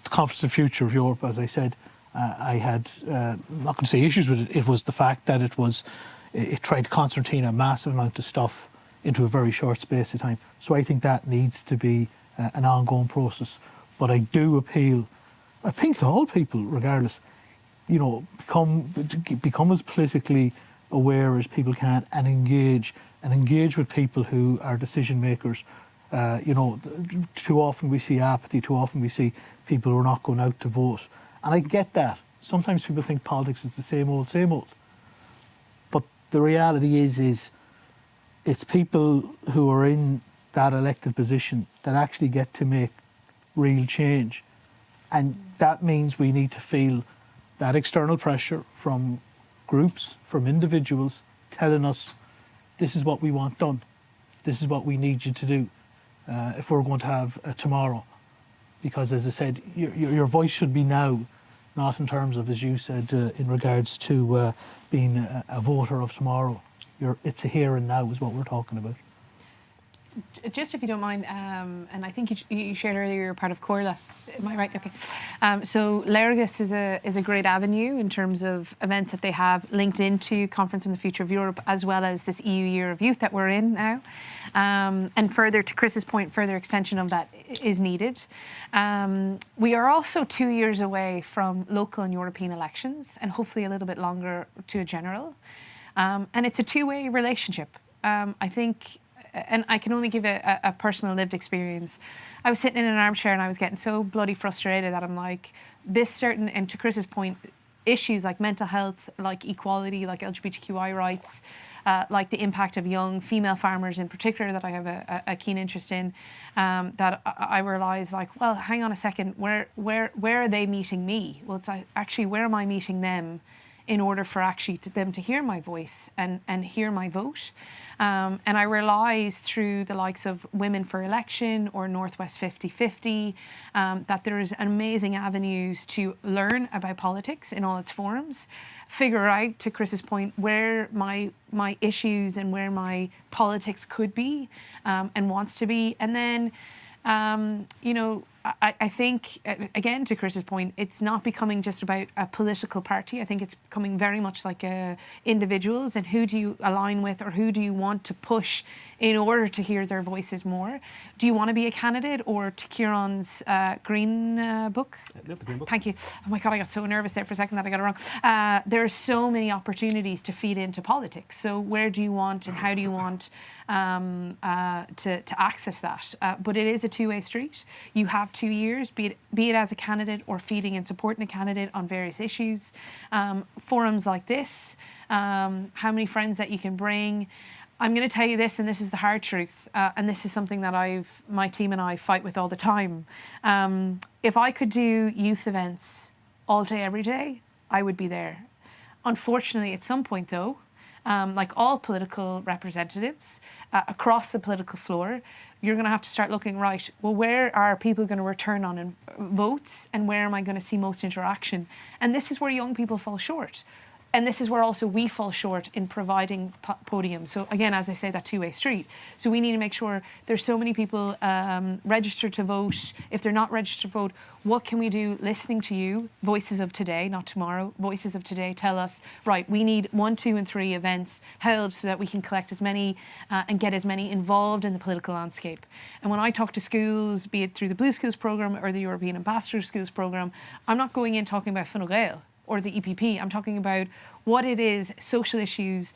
S3: Conference on the Future of Europe, as I said, I had, I'm not going to say issues with it, it was the fact that it tried to concertina a massive amount of stuff into a very short space of time. So I think that needs to be an ongoing process. But I do appeal appeal to all people, regardless. Become as politically aware as people can, and engage with people who are decision makers. Too often we see apathy. Too often we see people who are not going out to vote, and I get that. Sometimes people think politics is the same old. But the reality is it's people who are in that elected position that actually get to make real change. And that means we need to feel that external pressure from groups, from individuals, telling us this is what we want done. This is what we need you to do if we're going to have a tomorrow. Because, as I said, your voice should be now, not in terms of, as you said, in regards to being a voter of tomorrow. It's a here and now is what we're talking about.
S2: Just if you don't mind, and I think you shared earlier you're part of Corla. Am I right? Okay. So Lergus is a great avenue in terms of events that they have linked into Conference on the Future of Europe, as well as this EU Year of Youth that we're in now. And further, to Chris's point, further extension of that is needed. We are also 2 years away from local and European elections, and hopefully a little bit longer to a general. And it's a two-way relationship. I think, and I can only give a personal lived experience. I was sitting in an armchair and I was getting so bloody frustrated that I'm like, this certain, and to Chris's point, issues like mental health, like equality, like LGBTQI rights, like the impact of young female farmers in particular that I have a keen interest in, that I realised, like, well, hang on a second, where are they meeting me? Well, it's actually, where am I meeting them in order for actually them to hear my voice and hear my vote? And I realised through the likes of Women for Election or Northwest 50/50 that there is amazing avenues to learn about politics in all its forms, figure out, to Chris's point, where my issues and where my politics could be and wants to be. And then, I think, again, to Chris's point, it's not becoming just about a political party. I think it's becoming very much like individuals, and who do you align with or who do you want to push in order to hear their voices more? Do you want to be a candidate, or to Ciaran's green book?
S4: The green book.
S2: Thank you. Oh my God, I got so nervous there for a second that I got it wrong. There are so many opportunities to feed into politics. So where do you want and how do you want to access that? But it is a two-way street. You have 2 years, be it as a candidate or feeding and supporting a candidate on various issues. Forums like this, how many friends that you can bring. I'm going to tell you this, and this is the hard truth, and this is something that my team and I fight with all the time. If I could do youth events all day, every day, I would be there. Unfortunately, at some point though, like all political representatives across the political floor, you're going to have to start looking, right, well, where are people going to return on votes, and where am I going to see most interaction? And this is where young people fall short. And this is where also we fall short in providing podiums. So again, as I say, that two-way street. So we need to make sure there's so many people registered to vote. If they're not registered to vote, what can we do listening to you? Voices of today, not tomorrow. Voices of today tell us, right, we need 1, 2 and 3 events held so that we can collect as many and get as many involved in the political landscape. And when I talk to schools, be it through the Blue Schools programme or the European Ambassador Schools programme, I'm not going in talking about Fine Gael or the EPP. I'm talking about what it is, social issues,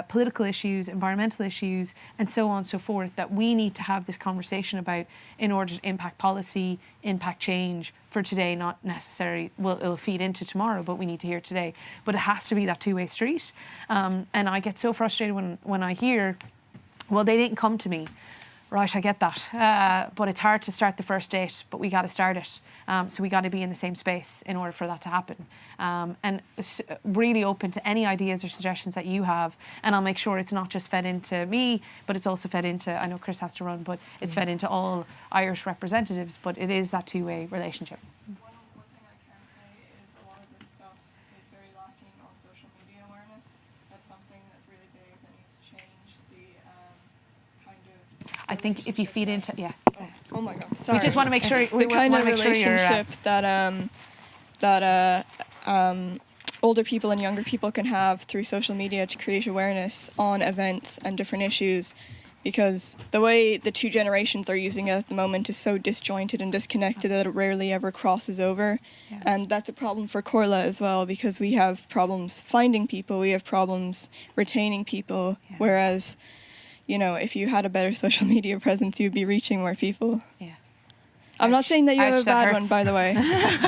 S2: political issues, environmental issues, and so on and so forth, that we need to have this conversation about in order to impact policy, impact change for today, not necessarily, well, it'll feed into tomorrow, but we need to hear today. But it has to be that two-way street. And I get so frustrated when I hear, well, they didn't come to me. Right, I get that. But it's hard to start the first date, but we got to start it. So we got to be in the same space in order for that to happen. And really open to any ideas or suggestions that you have. And I'll make sure it's not just fed into me, but it's also fed into, I know Chris has to run, but it's fed into all Irish representatives. But it is that two-way relationship.
S5: One thing I can say is a lot of this stuff is very lacking on social media awareness. That's something that's really big that needs to change.
S2: I think if you feed into, yeah.
S5: Oh my God, sorry.
S2: We just want to make sure.
S5: The kind of relationship that older people and younger people can have through social media to create awareness on events and different issues because the way the two generations are using it at the moment is so disjointed and disconnected that it rarely ever crosses over.
S2: Yeah.
S5: And that's a problem for Corla as well, because we have problems finding people, we have problems retaining people,
S2: Yeah.
S5: whereas, you know, if you had a better social media presence, you'd be reaching more people.
S2: Yeah.
S5: I'm not saying that you have a
S6: that
S5: bad
S6: hurts.
S5: one, by the way.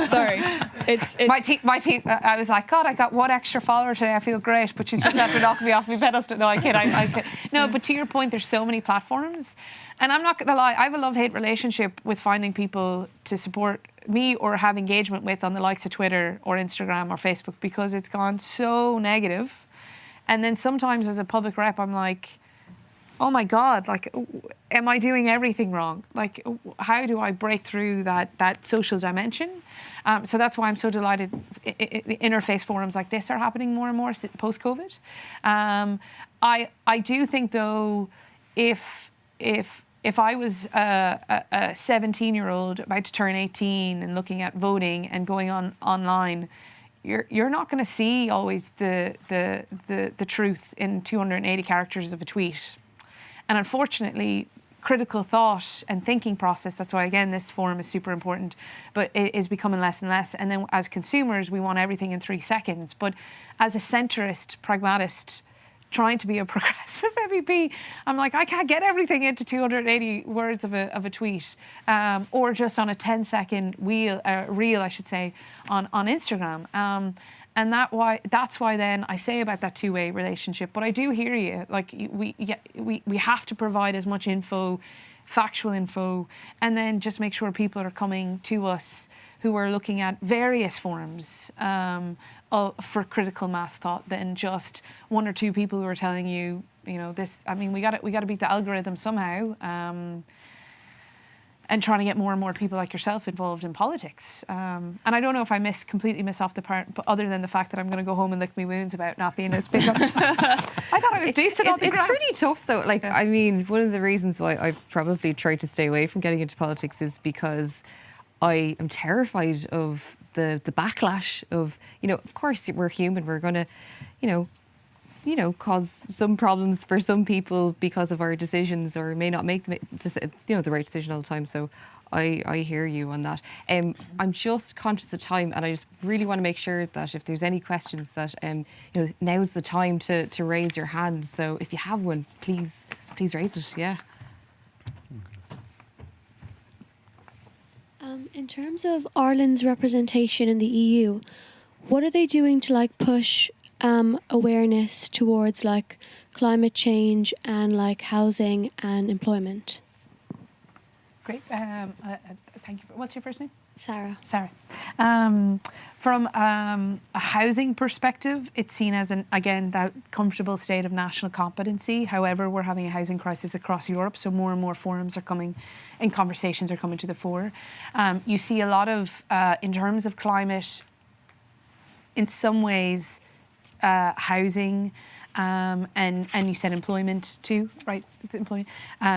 S5: Sorry. It's
S6: My team. I was like, God, I got one extra follower today. I feel great, but she's just after knocking me off my pedestal. No, I kid. I kid. No, but to your point, there's so many platforms, and I'm not gonna lie. I have a love-hate relationship with finding people to support me or have engagement with on the likes of Twitter or Instagram or Facebook, because it's gone so negative. And then sometimes as a public rep, I'm like, oh my God, like, am I doing everything wrong? Like, how do I break through that social dimension? So that's why I'm so delighted interface forums like this are happening more and more post-COVID. I do think, though, if I was a 17-year-old about to turn 18 and looking at voting and going online, you're not going to see always the truth in 280 characters of a tweet. And unfortunately, critical thought and thinking process, that's why, again, this forum is super important, but it is becoming less and less. And then as consumers, we want everything in 3 seconds. But as a centrist, pragmatist, trying to be a progressive MEP, I'm like, I can't get everything into 280 words of a tweet, or just on a 10-second reel, I should say, on Instagram. And that's why then I say about that two-way relationship. But I do hear you. Like, we have to provide as much info, factual info, and then just make sure people are coming to us who are looking at various forms for critical mass thought than just 1 or 2 people who are telling you, you know, this. I mean, we got to beat the algorithm somehow. And trying to get more and more people like yourself involved in politics. And I don't know if I completely miss off the part, but other than the fact that I'm going to go home and lick my wounds about not being as big on I thought I was decent on the
S1: It's
S6: ground.
S1: pretty tough, though. Like,
S6: Yeah.
S1: I mean, one of the reasons why I've probably tried to stay away from getting into politics is because I am terrified of the backlash of, you know, of course we're human, we're going to, you know, cause some problems for some people because of our decisions, or may not make the right decision all the time. So I hear you on that. I'm just conscious of time, and I just really want to make sure that if there's any questions, that now's the time to raise your hand. So if you have one, please raise it. Yeah.
S7: In terms of Ireland's representation in the EU, what are they doing to push awareness towards climate change and housing and employment?
S6: Great. Thank you. What's your first name?
S7: Sarah.
S6: Sarah. From a housing perspective, it's seen as that comfortable state of national competency. However, we're having a housing crisis across Europe, so more and more forums are coming and conversations are coming to the fore. You see a lot of, in terms of climate, in some ways, housing, and you said employment too, right? Employment.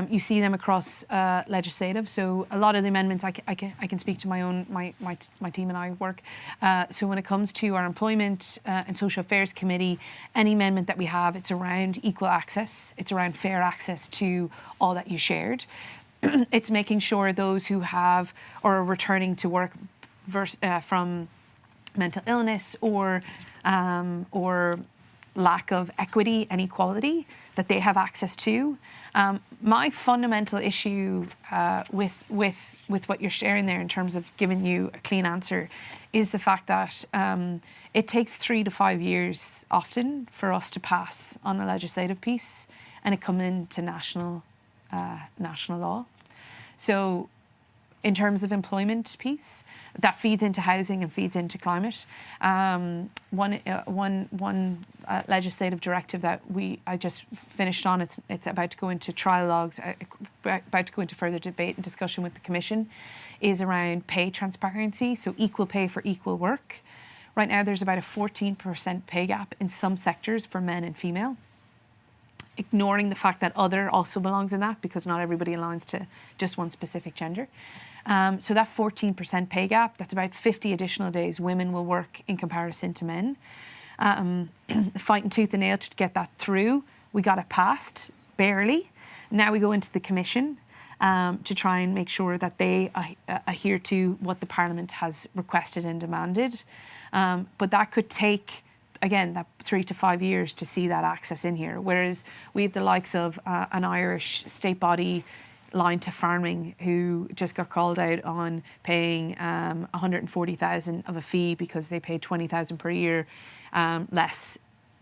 S6: You see them across legislative. So a lot of the amendments, I can speak to my team and I work. So when it comes to our employment and social affairs committee, any amendment that we have, it's around equal access. It's around fair access to all that you shared. It's making sure those who have or are returning to work from mental illness or lack of equity and equality, that they have access to. My fundamental issue with what you're sharing there in terms of giving you a clean answer is the fact that it takes 3 to 5 years often for us to pass on the legislative piece and it come into national law. So in terms of employment piece, that feeds into housing and feeds into climate. One legislative directive that I just finished on, it's about to go into trialogues, about to go into further debate and discussion with the Commission, is around pay transparency, so equal pay for equal work. Right now there's about a 14% pay gap in some sectors for men and female, ignoring the fact that other also belongs in that because not everybody aligns to just one specific gender. So that 14% pay gap, that's about 50 additional days women will work in comparison to men. Fighting tooth and nail to get that through. We got it passed, barely.
S2: Now we go into the Commission to try and make sure that they adhere to what the Parliament has requested and demanded. But that could take, again, that 3 to 5 years to see that access in here. Whereas we have the likes of an Irish state body, Line to Farming, who just got called out on paying 140,000 of a fee because they paid 20,000 per year less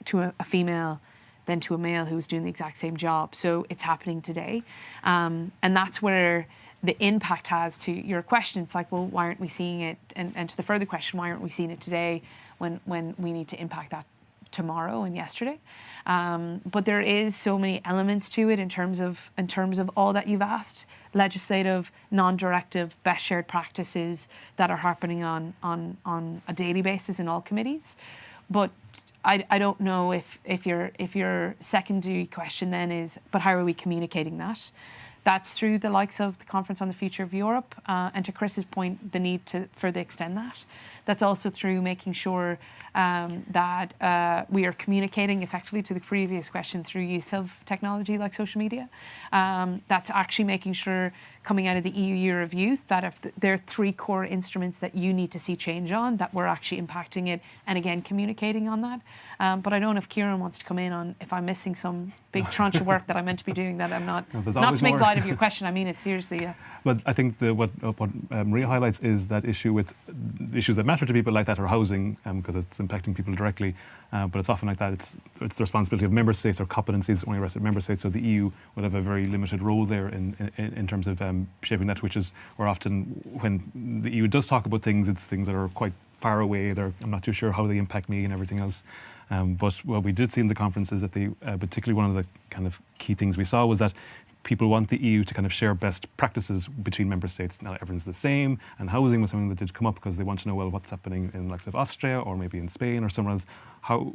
S2: to a female than to a male who was doing the exact same job. So it's happening today. And that's where the impact has to your question. It's like, well, why aren't we seeing it? And to the further question, why aren't we seeing it today when we need to impact that tomorrow and yesterday? But there is so many elements to it in terms of all that you've asked: legislative, non-directive, best shared practices that are happening on a daily basis in all committees. But I don't know if your secondary question then is, but how are we communicating that? That's through the likes of the Conference on the Future of Europe, and to Chris's point, the need to further extend that. That's also through making sure that we are communicating effectively, to the previous question, through use of technology like social media. That's actually making sure, coming out of the EU Year of Youth, that if there are 3 core instruments that you need to see change on, that we're actually impacting it, and again, communicating on that. But I don't know if Ciaran wants to come in on if I'm missing some big tranche of work that I'm meant to be doing that I'm not. Not to make light of your question, I mean it seriously.
S4: But I think what Maria highlights is that issue with the issues that matter to people like that are housing, because it's impacting people directly. But it's often like that. It's the responsibility of member states, or competencies only rested member states. So the EU will have a very limited role there in terms of shaping that, which is where often when the EU does talk about things, it's things that are quite far away. I'm not too sure how they impact me and everything else. But what we did see in the conference is that particularly one of the kind of key things we saw was that people want the EU to kind of share best practices between member states. Now everyone's the same, and housing was something that did come up because they want to know, well, what's happening in the likes of Austria or maybe in Spain or somewhere else.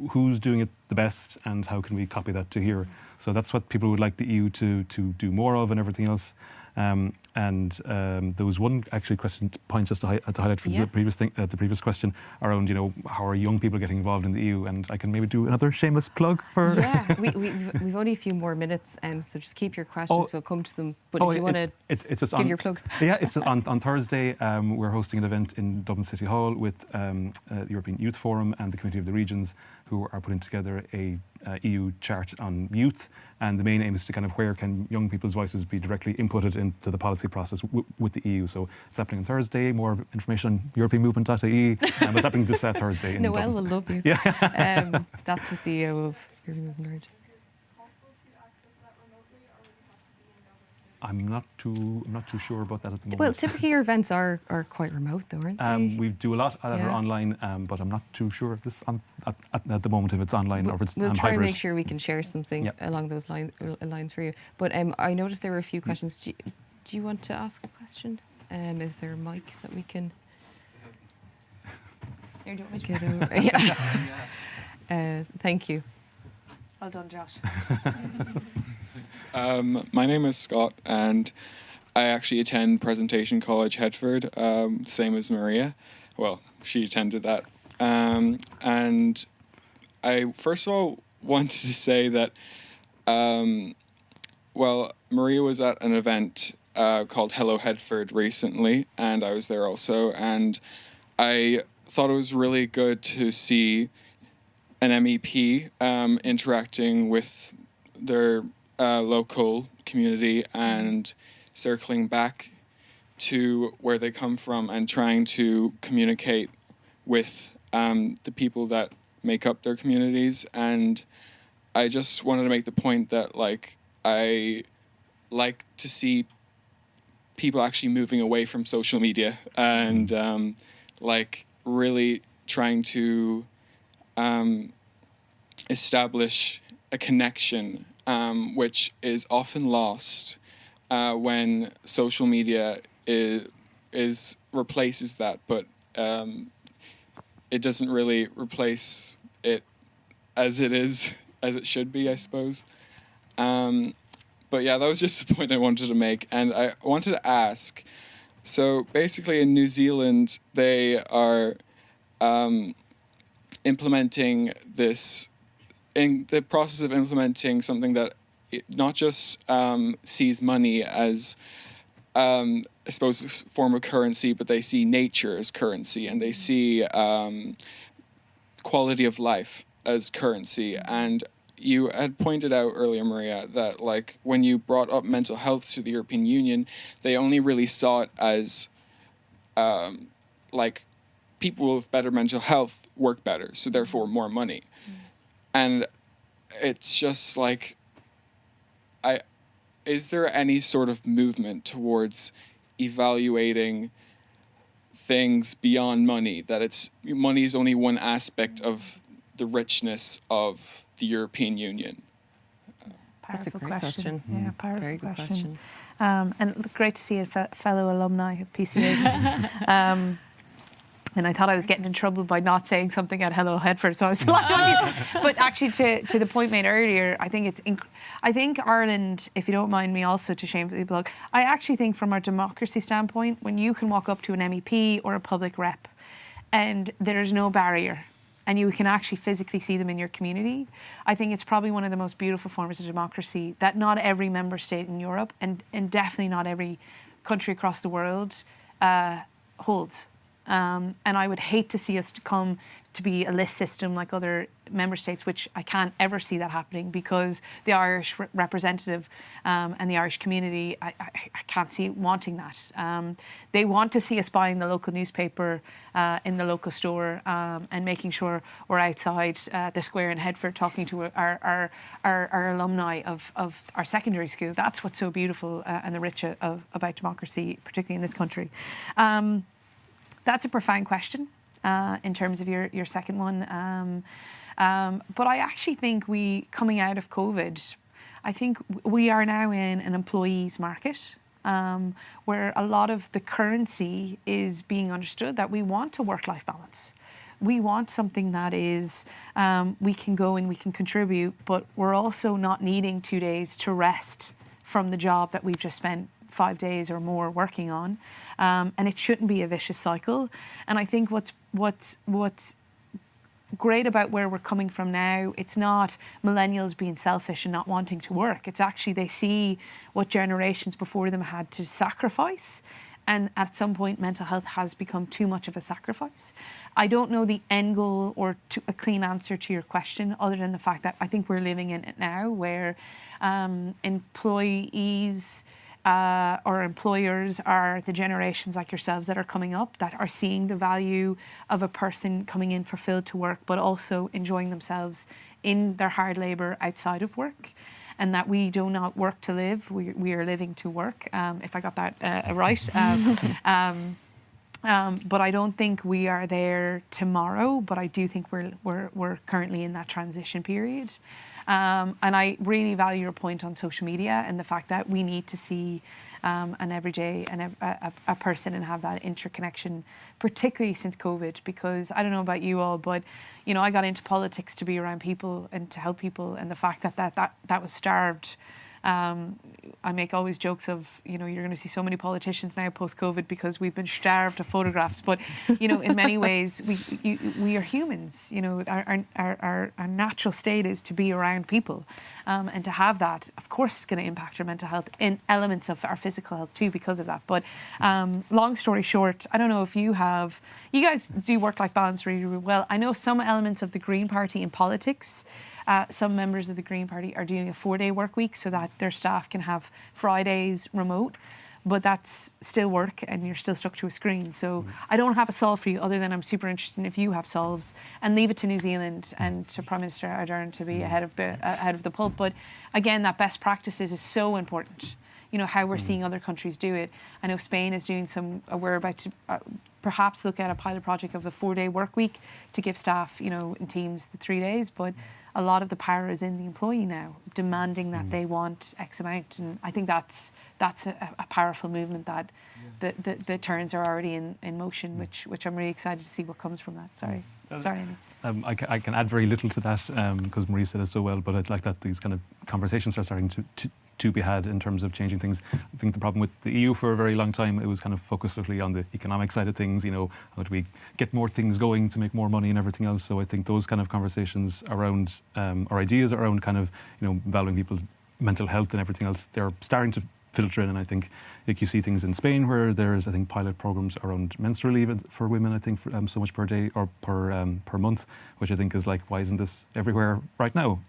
S4: Who's doing it the best, and how can we copy that to here? So that's what people would like the EU to do more of, and everything else. There was one actually point just to highlight from the previous question around, how are young people getting involved in the EU? And I can maybe do another shameless plug for.
S1: Yeah, we've only a few more minutes, so just keep your questions. We'll come to them. But if you want to give your plug.
S4: Yeah, it's on Thursday. We're hosting an event in Dublin City Hall with the European Youth Forum and the Committee of the Regions, who are putting together a EU chart on youth. And the main aim is to kind of where can young people's voices be directly inputted into the policy process with the EU. So it's happening on Thursday. More information on EuropeanMovement.ie. It's happening this Thursday.
S1: Noel will love you. Yeah. That's the CEO of European Movement. I'm not too sure about that at the moment. Well, typically your events are quite remote, though, aren't they?
S4: We do a lot that are online, but I'm not too sure if this at the moment if it's online or if it's
S1: hybrid. We'll try and make sure we can share something along those lines for you. But I noticed there were a few questions. Do you want to ask a question? Is there a mic that we can?
S2: Here, do you want me to
S1: get over? Yeah. Thank you.
S2: Well done, Josh.
S8: My name is Scott, and I actually attend Presentation College, Headford, same as Maria. Well, she attended that. And I first of all wanted to say that, Maria was at an event called Hello Headford recently, and I was there also, and I thought it was really good to see an MEP interacting with their local community and circling back to where they come from and trying to communicate with the people that make up their communities. And I just wanted to make the point that I like to see people actually moving away from social media and really trying to establish a connection, which is often lost when social media is replaces that, but it doesn't really replace it as it should be, I suppose. But yeah, that was just the point I wanted to make, and I wanted to ask. So basically, in New Zealand, they are implementing this. In the process of implementing something that not just sees money as I suppose a form of currency, but they see nature as currency, and they see quality of life as currency. And you had pointed out earlier, Maria, that like when you brought up mental health to the European Union, they only really saw it as like people with better mental health work better, so therefore more money. And it's just like, is there any sort of movement towards evaluating things beyond money, that money is only one aspect of the richness of the European Union?
S1: That's a
S2: Powerful
S1: great question.
S2: Yeah, powerful
S1: Very good question.
S2: And great to see a fellow alumni of PCH. And I thought I was getting in trouble by not saying something at Hello Headford, so I was like on you. But actually, to the point made earlier, I think I think Ireland, if you don't mind me also to shamefully plug, I actually think from our democracy standpoint, when you can walk up to an MEP or a public rep and there's no barrier and you can actually physically see them in your community, I think it's probably one of the most beautiful forms of democracy that not every member state in Europe and definitely not every country across the world holds. And I would hate to see us come to be a list system like other member states, which I can't ever see that happening, because the Irish representative and the Irish community, I can't see wanting that. They want to see us buying the local newspaper in the local store and making sure we're outside the square in Headford talking to our alumni of our secondary school. That's what's so beautiful and the rich about democracy, particularly in this country. That's a profound question in terms of your second one. But I actually think coming out of COVID, I think we are now in an employees market where a lot of the currency is being understood that we want a work-life balance. We want something that is, we can go and we can contribute, but we're also not needing 2 days to rest from the job that we've just spent 5 days or more working on. And it shouldn't be a vicious cycle. And I think what's great about where we're coming from now, it's not millennials being selfish and not wanting to work. It's actually they see what generations before them had to sacrifice. And at some point, mental health has become too much of a sacrifice. I don't know the end goal or a clean answer to your question, other than the fact that I think we're living in it now where employees or employers are the generations like yourselves that are coming up that are seeing the value of a person coming in fulfilled to work, but also enjoying themselves in their hard labour outside of work, and that we do not work to live, we are living to work, if I got that right. But I don't think we are there tomorrow, but I do think we're currently in that transition period. And I really value your point on social media and the fact that we need to see an everyday and a person and have that interconnection, particularly since COVID, because I don't know about you all, but you know, I got into politics to be around people and to help people, and the fact that was starved. I make always jokes of, you know, you're going to see so many politicians now post-COVID because we've been starved of photographs. But, you know, in many ways, we are humans. You know, our natural state is to be around people. And to have that, of course, is going to impact our mental health in elements of our physical health too because of that. But long story short, I don't know if you guys do work-life balance really, really well. I know some elements of the Green Party in politics. Some members of the Green Party are doing a 4-day work week so that their staff can have Fridays remote, but that's still work and you're still stuck to a screen. So I don't have a solve for you other than I'm super interested in if you have solves, and leave it to New Zealand and to Prime Minister Ardern to be ahead of the pulp. But again, that best practices is so important. You know, how we're seeing other countries do it. I know Spain is doing we're about to perhaps look at a pilot project of a 4-day work week to give staff, you know, in teams the 3 days, but a lot of the power is in the employee now, demanding that they want X amount. And I think that's a powerful movement that the turns are already in motion, which I'm really excited to see what comes from that. Sorry, Amy.
S4: I can add very little to that because Marie said it so well, but I'd like that these kind of conversations are starting to be had in terms of changing things. I think the problem with the EU for a very long time, it was kind of focused solely on the economic side of things, you know, how do we get more things going to make more money and everything else. So I think those kind of conversations around, or ideas around kind of, you know, valuing people's mental health and everything else, they're starting to filter in. And I think like you see things in Spain where there's, I think, pilot programs around menstrual leave for women, I think, for, so much per day or per month, which I think is like, why isn't this everywhere right now?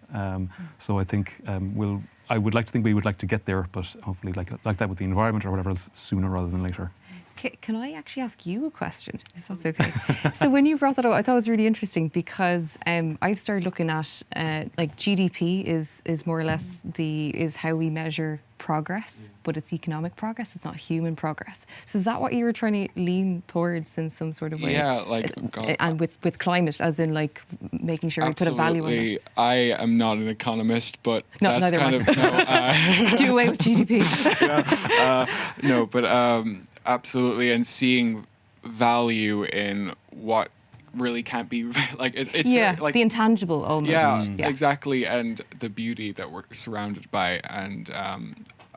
S4: So I think I would like to think we would like to get there, but hopefully like that with the environment or whatever else sooner rather than later.
S1: Can I actually ask you a question, if that's okay? So when you brought that up, I thought it was really interesting because I've started looking at like GDP is more or less is how we measure progress, but it's economic progress, it's not human progress. So is that what you were trying to lean towards in some sort of way?
S8: Yeah, like
S1: and with climate, as in like making sure we put a value on it.
S8: I am not an economist, but
S1: No,
S8: that's kind of
S1: do away with GDP.
S8: no, but absolutely, and seeing value in what really can't be like it's very, like
S1: the intangible almost.
S8: Yeah, exactly, and the beauty that we're surrounded by, and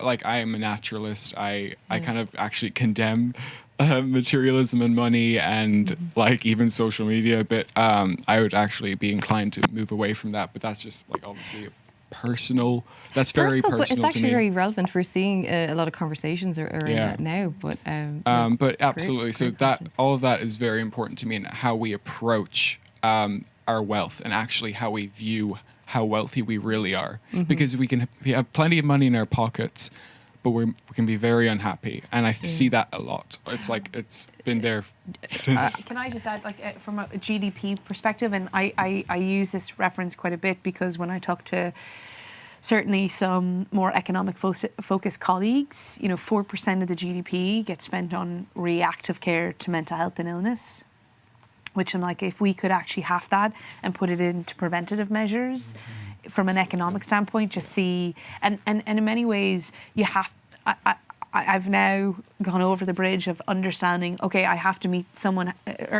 S8: like I am a naturalist. I kind of actually condemn materialism and money and like even social media a bit. I would actually be inclined to move away from that, but that's just like obviously personal. That's very personal
S1: but it's actually
S8: to me.
S1: very relevant. We're seeing a lot of conversations around that now. But
S8: but absolutely, so that all of that is very important to me, and how we approach our wealth, and actually how we view how wealthy we really are. Because we have plenty of money in our pockets, but we can be very unhappy, and I see that a lot. It's like it's been there since.
S2: Can I just add, like from a GDP perspective, and I use this reference quite a bit because when I talk to certainly some more economic focused colleagues, 4% of the GDP gets spent on reactive care to mental health and illness, which I'm like, if we could actually half that and put it into preventative measures from an economic standpoint, just see, and in many ways you have, I've now gone over the bridge of understanding, okay, I have to meet someone,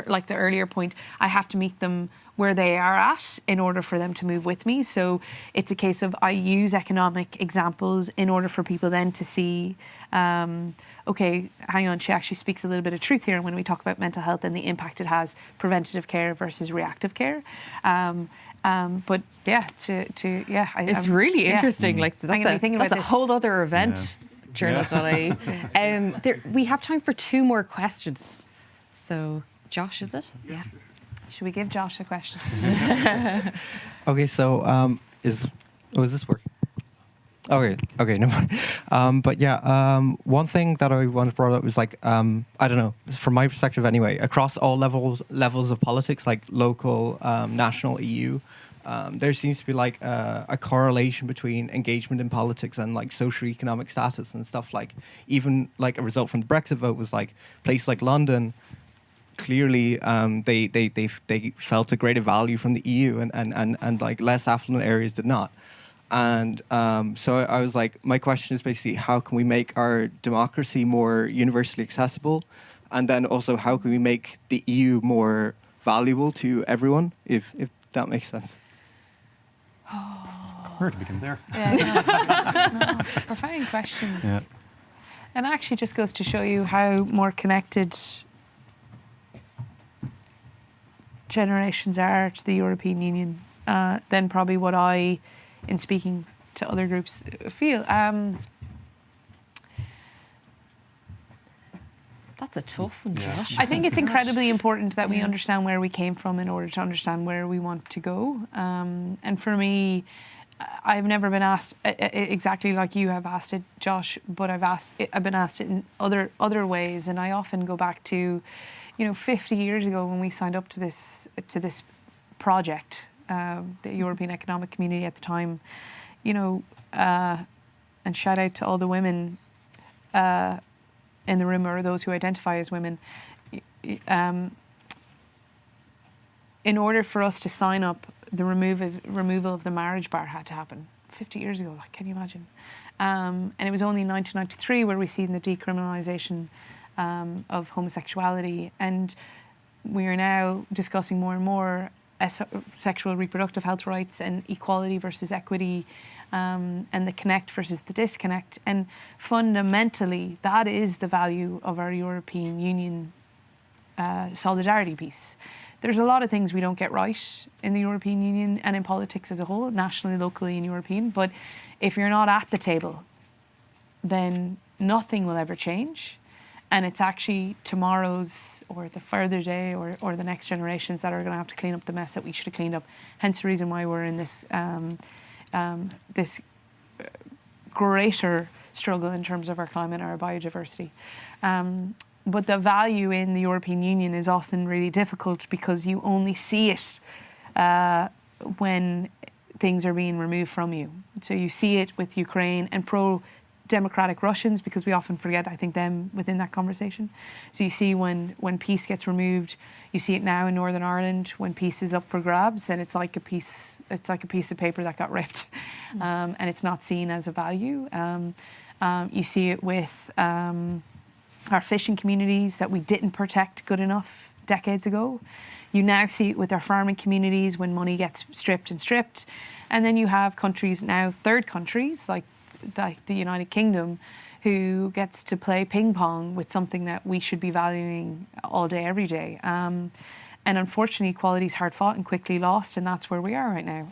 S2: like the earlier point, I have to meet them where they are at in order for them to move with me. So it's a case of I use economic examples in order for people then to see, okay, hang on, she actually speaks a little bit of truth here when we talk about mental health and the impact it has, preventative care versus reactive care. But yeah,
S1: it's really interesting. Like that's a whole other event. Journal.ie. We have time for 2 more questions. So, Josh, is it?
S2: Yeah. Should we give Josh a question?
S9: Okay, so is this working? Okay, no more. But yeah, one thing that I want to bring up is like, I don't know, from my perspective anyway, across all levels of politics, like local, national, EU, there seems to be like a correlation between engagement in politics and like socioeconomic status and stuff. Like even like a result from the Brexit vote was like places like London, clearly they felt a greater value from the EU, and like less affluent areas did not. And so I was like, my question is basically, how can we make our democracy more universally accessible? And then also, how can we make the EU more valuable to everyone, if that makes sense?
S4: Where to begin there?
S2: Yeah, profound questions.
S4: Yeah.
S2: And actually just goes to show you how more connected generations are to the European Union than probably what I, in speaking to other groups, feel.
S1: That's a tough one, Josh.
S2: I think it's incredibly important that we understand where we came from in order to understand where we want to go. And for me, I've never been asked exactly like you have asked it, Josh, but I've been asked it in other ways. And I often go back to, 50 years ago when we signed up to this project, the European Economic Community at the time, and shout out to all the women in the room, or those who identify as women. In order for us to sign up, the removal of the marriage bar had to happen 50 years ago. Like, can you imagine? And it was only in 1993 where we seen the decriminalisation of homosexuality, and we are now discussing more and more sexual reproductive health rights and equality versus equity, and the connect versus the disconnect. And fundamentally, that is the value of our European Union solidarity piece. There's a lot of things we don't get right in the European Union and in politics as a whole, nationally, locally and European, but if you're not at the table, then nothing will ever change. And it's actually tomorrow's or the further day or the next generations that are going to have to clean up the mess that we should have cleaned up. Hence the reason why we're in this this greater struggle in terms of our climate and our biodiversity. But the value in the European Union is often really difficult because you only see it when things are being removed from you. So you see it with Ukraine and pro-democratic Russians, because we often forget, I think, them within that conversation. So you see when peace gets removed, you see it now in Northern Ireland when peace is up for grabs, and it's like a piece of paper that got ripped, and it's not seen as a value. You see it with our fishing communities that we didn't protect good enough decades ago. You now see it with our farming communities when money gets stripped. And then you have countries now, third countries, like the United Kingdom, who gets to play ping pong with something that we should be valuing all day, every day. And unfortunately, equality is hard fought and quickly lost, and that's where we are right now.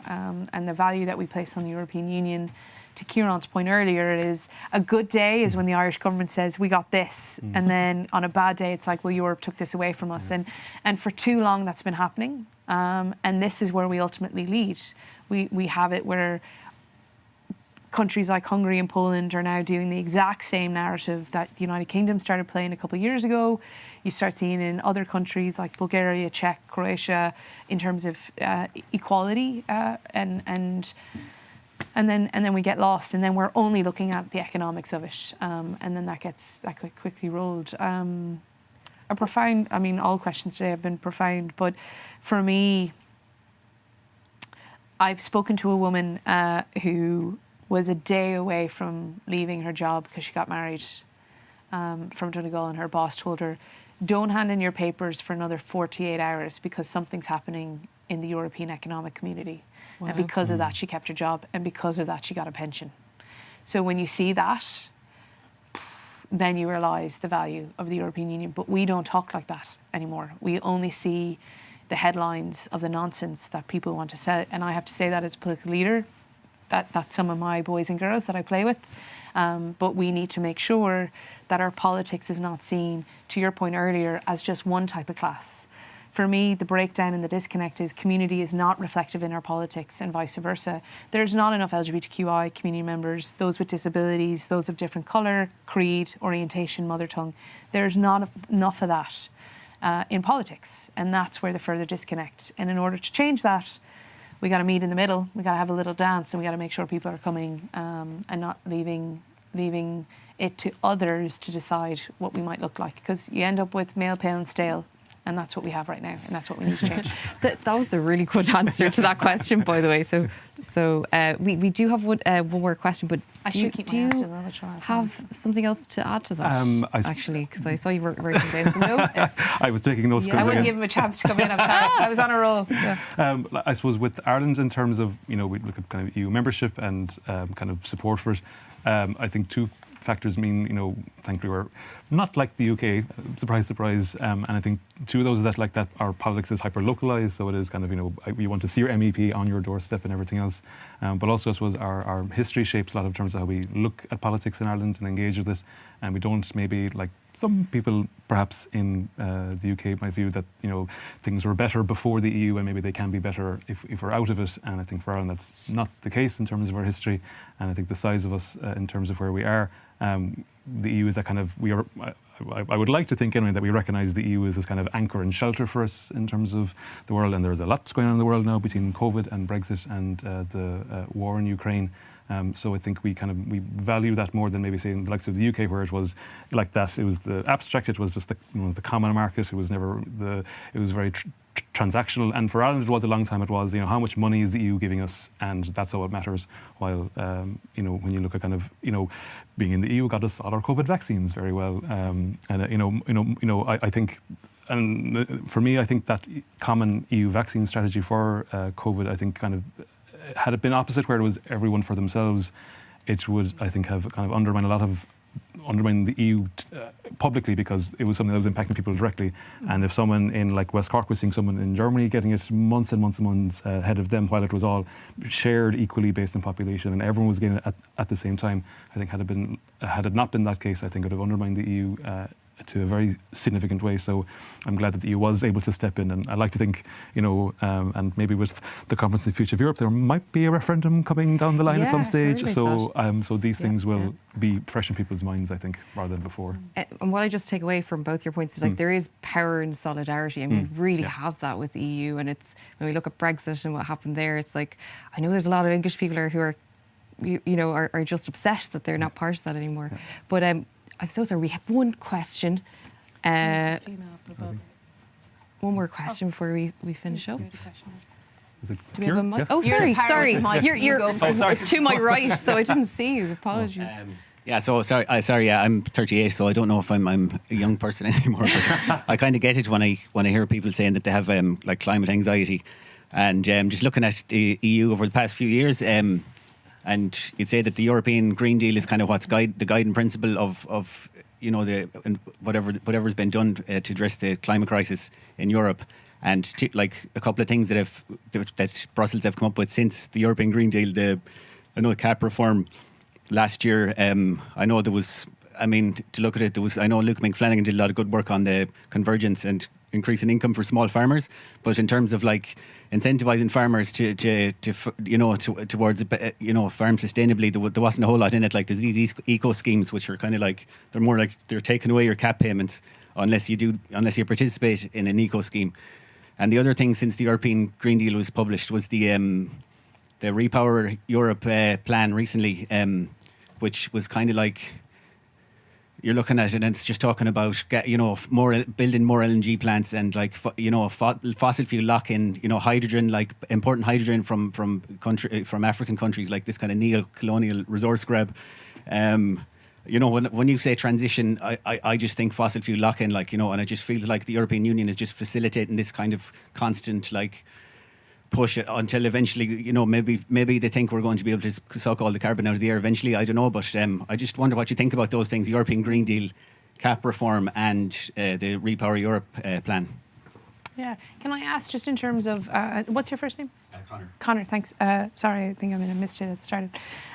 S2: And the value that we place on the European Union, to Ciaran's point earlier, is a good day is when the Irish government says, we got this. And then on a bad day, it's like, well, Europe took this away from us. And for too long, that's been happening. And this is where we ultimately lead. We have it where countries like Hungary and Poland are now doing the exact same narrative that the United Kingdom started playing a couple of years ago. You start seeing in other countries like Bulgaria, Czech, Croatia, in terms of equality, and then we get lost, and then we're only looking at the economics of it, and then that gets quickly rolled. A profound. I mean, all questions today have been profound, but for me, I've spoken to a woman who was a day away from leaving her job because she got married from Donegal, and her boss told her, don't hand in your papers for another 48 hours because something's happening in the European Economic Community. Wow. And because of that, she kept her job, and because of that, she got a pension. So when you see that, then you realise the value of the European Union. But we don't talk like that anymore. We only see the headlines of the nonsense that people want to say. And I have to say that as a political leader, that's some of my boys and girls that I play with. But we need to make sure that our politics is not seen, to your point earlier, as just one type of class. For me, the breakdown and the disconnect is community is not reflective in our politics, and vice versa. There's not enough LGBTQI community members, those with disabilities, those of different colour, creed, orientation, mother tongue. There's not enough of that in politics, and that's where the further disconnect. And in order to change that, we got to meet in the middle. We got to have a little dance, and we got to make sure people are coming and not leaving it to others to decide what we might look like, because you end up with male, pale and stale. And that's what we have right now, and that's what we need to change.
S1: That was a really good answer to that question, by the way. So we do have one more question, but do you have something else to add to that? Actually, because I saw you writing down some notes.
S4: I was taking notes.
S2: I wouldn't give him a chance to come in. I'm sorry. I was on a roll. Yeah.
S4: I suppose with Ireland, in terms of, we look at kind of EU membership and kind of support for it. I think two factors mean, thankfully we're not like the UK, surprise, surprise. And I think two of those is that our politics is hyper-localised, so it is kind of, you want to see your MEP on your doorstep and everything else. But also, I suppose, our history shapes a lot of terms of how we look at politics in Ireland and engage with it. And we don't maybe, like some people perhaps in the UK might view that, things were better before the EU and maybe they can be better if we're out of it. And I think for Ireland that's not the case in terms of our history. And I think the size of us in terms of where we are, the EU is that kind of, I would like to think anyway that we recognise the EU as this kind of anchor and shelter for us in terms of the world, and there's a lot going on in the world now between COVID and Brexit and the war in Ukraine. So I think we value that more than maybe say in the likes of the UK, where it was like that. It was the abstract. It was just the common market. It was never it was very transactional. And for Ireland, it was a long time. It was how much money is the EU giving us, and that's all that matters. While when you look at kind of being in the EU got us all our COVID vaccines very well. I think. And for me, I think that common EU vaccine strategy for COVID, I think kind of, had it been opposite, where it was everyone for themselves, it would, I think, have kind of undermined a lot of undermining the EU publicly because it was something that was impacting people directly. And if someone in like West Cork was seeing someone in Germany getting it months and months and months ahead of them, while it was all shared equally based on population and everyone was getting it at the same time, I think had it not been that case, I think it would have undermined the EU to a very significant way. So I'm glad that the EU was able to step in, and I like to think, and maybe with the Conference on the Future of Europe, there might be a referendum coming down the line at some stage. So these things will be fresh in people's minds, I think, rather than before.
S1: And what I just take away from both your points is like there is power in solidarity, and we really have that with the EU. And it's when we look at Brexit and what happened there, it's like I know there's a lot of English people who are just upset that they're not part of that anymore. Yeah. But I'm so sorry. We have one question. One more question before we finish up.
S4: Is it
S1: Do we have a mic?
S4: Yeah.
S1: Oh, sorry. You're
S10: sorry.
S1: to my right, so I didn't see you. Apologies.
S10: Yeah, so sorry. I'm 38, so I don't know if I'm a young person anymore. But I kind of get it when I hear people saying that they have like climate anxiety, and just looking at the EU over the past few years. And you'd say that the European Green Deal is kind of what's the guiding principle of whatever's been done to address the climate crisis in Europe. And like a couple of things that Brussels have come up with since the European Green Deal, I know CAP reform last year. I know there was, to look at it, I know Luke McFlanagan did a lot of good work on the convergence and increasing income for small farmers. But in terms of like incentivizing farmers towards farm sustainably, there wasn't a whole lot in it. Like there's these eco schemes which are kind of like they're taking away your CAP payments unless you participate in an eco scheme. And the other thing since the European Green Deal was published was the Repower Europe plan recently, which was kind of like, you're looking at it and it's just talking about building more LNG plants and like fossil fuel lock-in, hydrogen, like important hydrogen from African countries, like this kind of neo-colonial resource grab. When you say transition, I just think fossil fuel lock-in, and it just feels like the European Union is just facilitating this kind of constant push it until eventually, maybe they think we're going to be able to suck all the carbon out of the air eventually. I don't know, but I just wonder what you think about those things: the European Green Deal, CAP reform, and the Repower Europe plan.
S2: Yeah. Can I ask, just in terms of what's your first name?
S10: Connor.
S2: Connor, thanks. Sorry, I think I missed it at the start.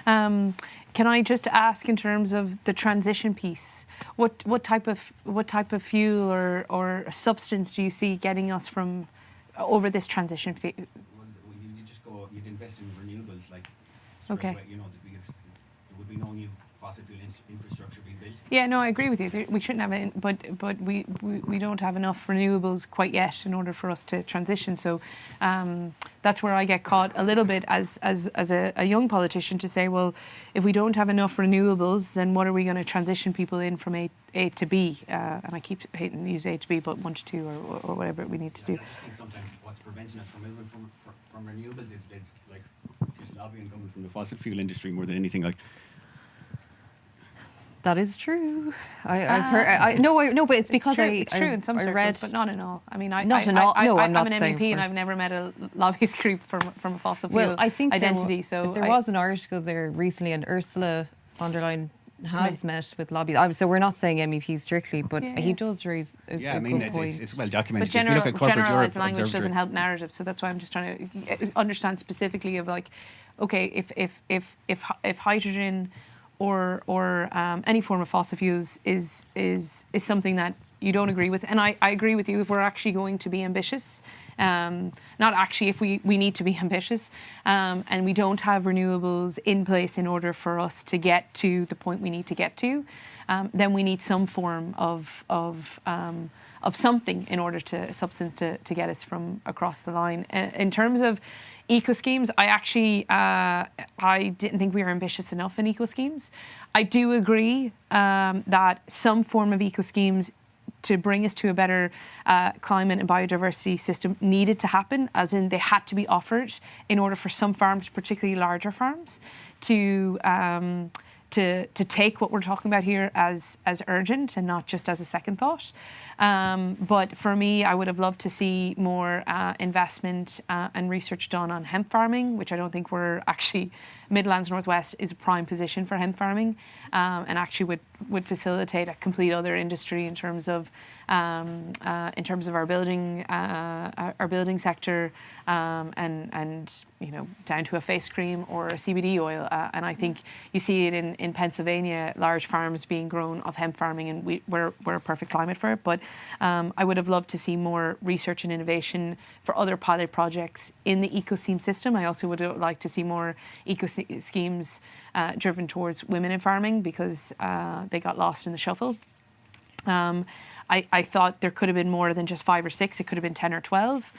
S2: Can I just ask, in terms of the transition piece, what type of fuel or substance do you see getting us from over this transition phase?
S10: You'd invest in renewables,
S2: okay.
S10: Away, there would be no new fossil fuel infrastructure being built.
S2: Yeah, no, I agree with you. We shouldn't have it, but we don't have enough renewables quite yet in order for us to transition. So that's where I get caught a little bit as a young politician to say, well, if we don't have enough renewables, then what are we going to transition people in from A to B? And I keep hating to use A to B, but 1 to 2 or whatever we need to do.
S10: I just think sometimes what's preventing us from moving from renewables is like just lobbying coming from the fossil fuel industry more than anything. Like,
S1: that is true. I've heard. No, but it's because
S2: it's true in some circles,
S1: read,
S2: but not in all.
S1: Not in all. No, I'm not
S2: an
S1: saying.
S2: MEP, and I've never met a lobbyist group from a fossil fuel identity.
S1: There was an article there recently, and Ursula von der Leyen has met with lobbyists. So we're not saying MEPs strictly, but he does raise a good point.
S10: It's well documented.
S2: But generalised language doesn't help narrative, so that's why I'm just trying to understand specifically of like, okay, if hydrogen or any form of fossil fuels is something that you don't agree with, and I agree with you if we're actually going to be ambitious. Not actually if we need to be ambitious, and we don't have renewables in place in order for us to get to the point we need to get to, then we need some form of something in order to substance to get us from across the line. In terms of eco schemes, I actually I didn't think we were ambitious enough in eco schemes. I do agree that some form of eco schemes to bring us to a better climate and biodiversity system needed to happen, as in they had to be offered in order for some farms, particularly larger farms, to take what we're talking about here as urgent and not just as a second thought. But for me, I would have loved to see more investment and research done on hemp farming, which I don't think we're actually, Midlands Northwest is a prime position for hemp farming, and actually would facilitate a complete other industry in terms of our building sector, and down to a face cream or a CBD oil. And I think you see it in Pennsylvania, large farms being grown of hemp farming, and we're a perfect climate for it. But I would have loved to see more research and innovation for other pilot projects in the eco-scheme system. I also would like to see more eco-schemes driven towards women in farming, because they got lost in the shuffle. I thought there could have been more than just 5 or 6. It could have been 10 or 12,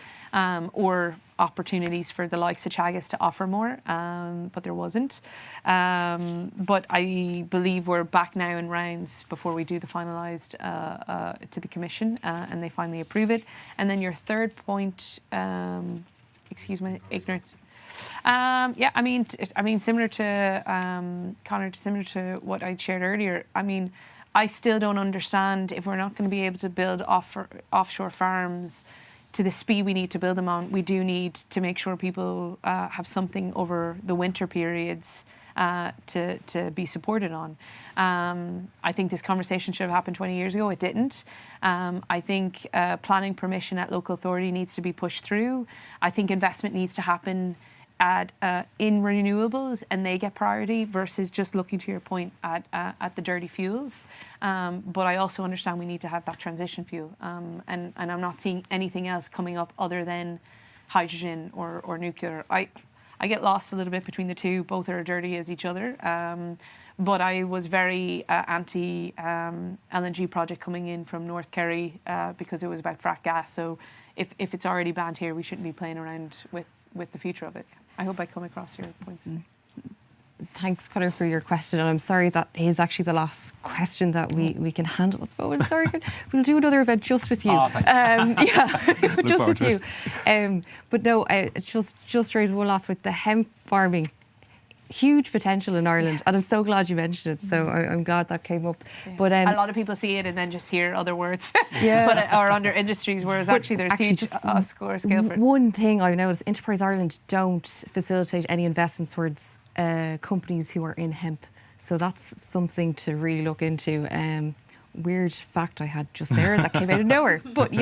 S2: or opportunities for the likes of Teagasc to offer more, but there wasn't. But I believe we're back now in rounds before we do the finalised to the Commission, and they finally approve it. And then your third point, excuse my ignorance. I mean, similar to Conor, similar to what I shared earlier. I mean, I still don't understand, if we're not going to be able to build offshore farms to the speed we need to build them on, we do need to make sure people have something over the winter periods to be supported on. I think this conversation should have happened 20 years ago. It didn't. I think planning permission at local authority needs to be pushed through. I think investment needs to happen in renewables, and they get priority, versus just looking, to your point, at the dirty fuels. But I also understand we need to have that transition fuel, and I'm not seeing anything else coming up other than hydrogen or nuclear. I get lost a little bit between the two. Both are dirty as each other. But I was very anti LNG project coming in from North Kerry, because it was about frack gas. So if it's already banned here, we shouldn't be playing around with the future of it. I hope I come across your points.
S1: Thanks, Conor, for your question. And I'm sorry that is actually the last question that we can handle at the moment. Sorry, we'll do another event just with you.
S4: Oh, thanks.
S1: Just with you. But no, just raise one last with the hemp farming. Huge potential in Ireland, and I'm so glad you mentioned it. So I'm glad that came up.
S2: Yeah.
S1: But
S2: a lot of people see it and then just hear other words, or under industries, whereas actually there's huge scale for it.
S1: One thing I've noticed: Enterprise Ireland don't facilitate any investments towards companies who are in hemp. So that's something to really look into. Weird fact I had just there that came out of nowhere. But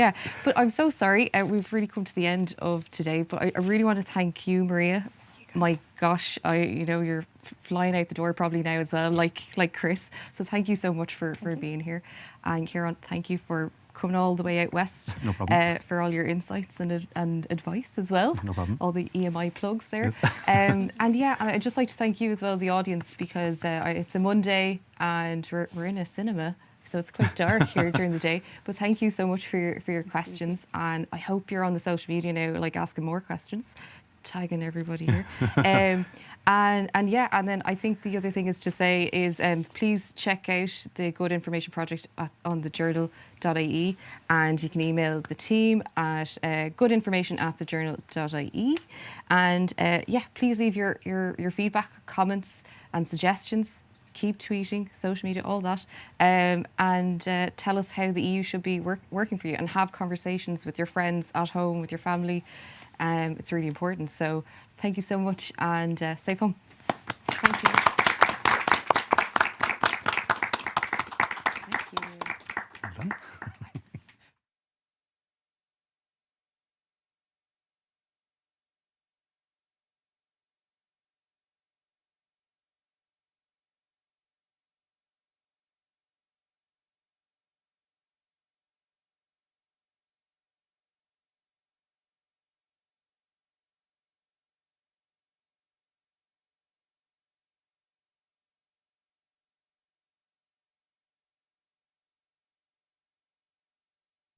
S1: I'm so sorry. We've really come to the end of today. But I really want to thank you, Maria. My gosh, you're flying out the door probably now as well, like Chris. So thank you so much for being here. And Ciaran, thank you for coming all the way out west.
S4: No problem.
S1: For all your insights and advice as well.
S4: No problem.
S1: All the EMI plugs there.
S4: Yes.
S1: And I'd just like to thank you as well, the audience, because it's a Monday and we're in a cinema. So it's quite dark here during the day. But thank you so much for your questions. And I hope you're on the social media now, asking more questions, tagging everybody here. And then I think the other thing is to say is please check out the Good Information Project on TheJournal.ie, and you can email the team at goodinformation@TheJournal.ie. And please leave your feedback, comments and suggestions. Keep tweeting, social media, all that, and tell us how the EU should be working for you, and have conversations with your friends at home, with your family. It's really important. So thank you so much, and safe home.
S2: Thank you.